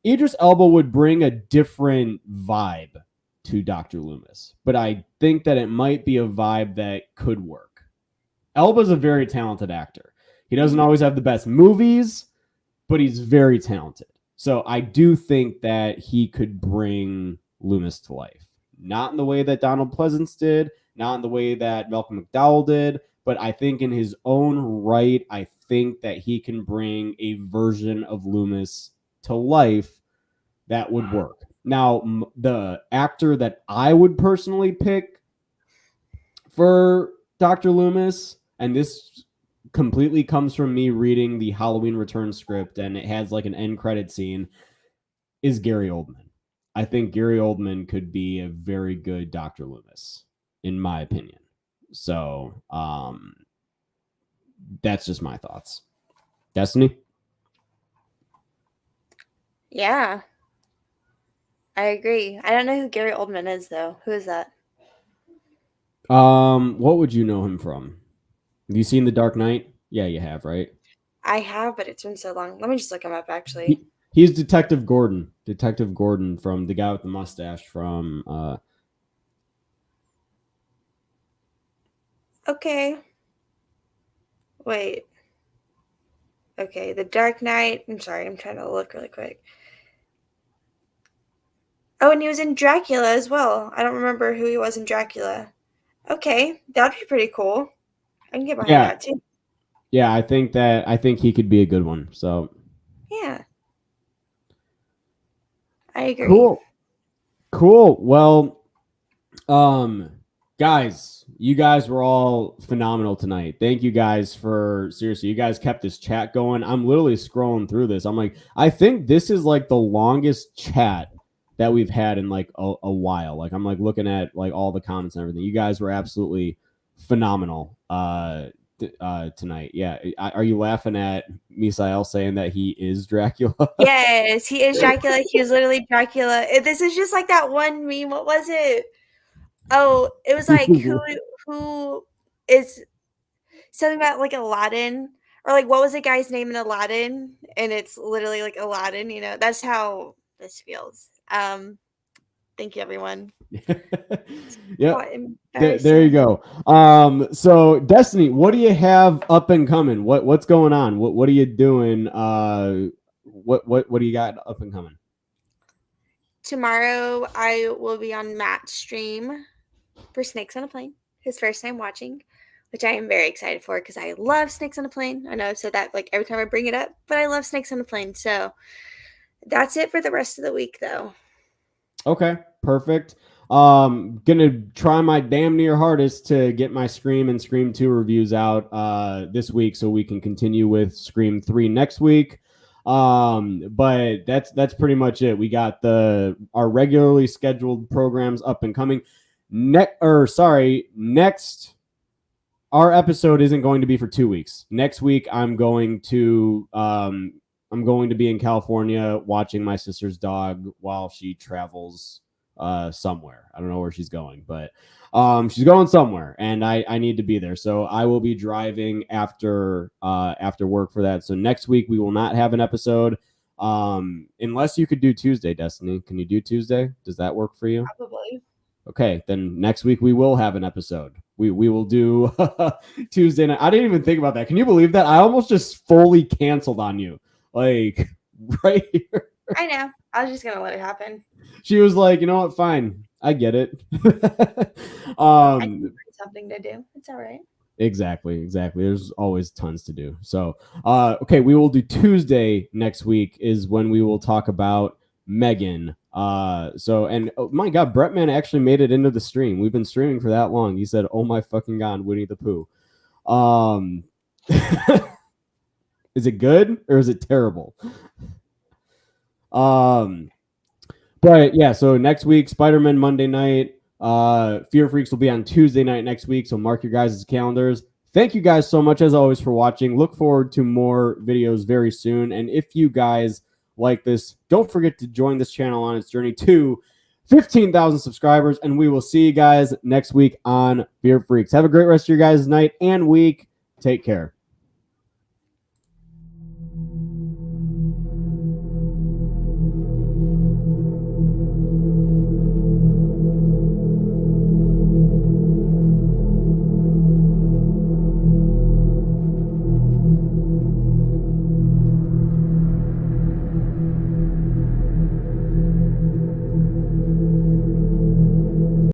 Speaker 4: Idris Elba would bring a different vibe to Dr. Loomis, but I think that it might be a vibe that could work. Elba's a very talented actor. He doesn't always have the best movies, but he's very talented. So I do think that he could bring Loomis to life. Not in the way that Donald Pleasance did, not in the way that Malcolm McDowell did, but I think in his own right, I think that he can bring a version of Loomis to life that would work. Now, the actor that I would personally pick for Dr. Loomis, and this completely comes from me reading the Halloween Return script, and it has like an end credit scene, is Gary Oldman. I think Gary Oldman could be a very good Dr. Loomis, in my opinion. So that's just my thoughts. Destiny?
Speaker 3: Yeah, I agree. I don't know who Gary Oldman is, though. Who is that?
Speaker 4: What would you know him from? Have you seen The Dark Knight? Yeah, you have, right?
Speaker 3: I have, but it's been so long. Let me just look him up, actually.
Speaker 4: He's Detective Gordon. Detective Gordon, from the guy with the mustache from
Speaker 3: Okay. Wait. Okay, The Dark Knight. I'm sorry, I'm trying to look really quick. Oh, and he was in Dracula as well. I don't remember who he was in Dracula. Okay, that'd be pretty cool. I can get behind
Speaker 4: Yeah.
Speaker 3: that too.
Speaker 4: Yeah, I think he could be a good one. So
Speaker 3: Yeah, I agree.
Speaker 4: Cool. Well, guys, you guys were all phenomenal tonight. Thank you guys seriously, you guys kept this chat going. I'm literally scrolling through this. I'm like, I think this is like the longest chat that we've had in like a while. Like I'm like looking at like all the comments and everything. You guys were absolutely phenomenal tonight. Yeah. Are you laughing at Misael saying that he is Dracula?
Speaker 3: Yes, he is Dracula. He was literally Dracula. This is just like that one meme. What was it? Oh, it was like who is something about like Aladdin, or like what was the guy's name in Aladdin? And it's literally like Aladdin. You know, that's how this feels. Thank you, everyone.
Speaker 4: Yeah.
Speaker 3: Oh,
Speaker 4: There you go. So Destiny, what do you have up and coming? What's going on? What are you doing? What do you got up and coming?
Speaker 3: Tomorrow I will be on Matt's stream for Snakes on a Plane, his first time watching, which I am very excited for because I love Snakes on a Plane. I know I've said that like every time I bring it up, but I love Snakes on a Plane. So that's it for the rest of the week, though.
Speaker 4: Okay, perfect. Gonna try my damn near hardest to get my Scream and Scream 2 reviews out this week so we can continue with Scream 3 next week. But that's pretty much it. We got our regularly scheduled programs up and coming. Next our episode isn't going to be for 2 weeks. Next week I'm going to be in California watching my sister's dog while she travels somewhere. I don't know where she's going, but she's going somewhere, and I need to be there. So I will be driving after work for that. So next week we will not have an episode, unless you could do Tuesday. Destiny, can you do Tuesday? Does that work for you?
Speaker 3: Probably.
Speaker 4: Okay, then next week we will have an episode. We will do Tuesday night. I didn't even think about that. Can you believe that? I almost just fully canceled on you, like right here.
Speaker 3: I know. I was just gonna let it happen.
Speaker 4: She was like, you know what? Fine, I get it.
Speaker 3: I can find something to do. It's all right.
Speaker 4: Exactly. There's always tons to do. So, okay, we will do Tuesday next week is when we will talk about Megan. And oh my God, Brettman actually made it into the stream. We've been streaming for that long. He said, "Oh my fucking God, Winnie the Pooh." Is it good or is it terrible? But yeah, so next week, Spider-Man Monday night. Fear Freaks will be on Tuesday night next week, so mark your guys' calendars. Thank you guys so much, as always, for watching. Look forward to more videos very soon. And if you guys like this, don't forget to join this channel on its journey to 15,000 subscribers. And we will see you guys next week on Fear Freaks. Have a great rest of your guys' night and week. Take care.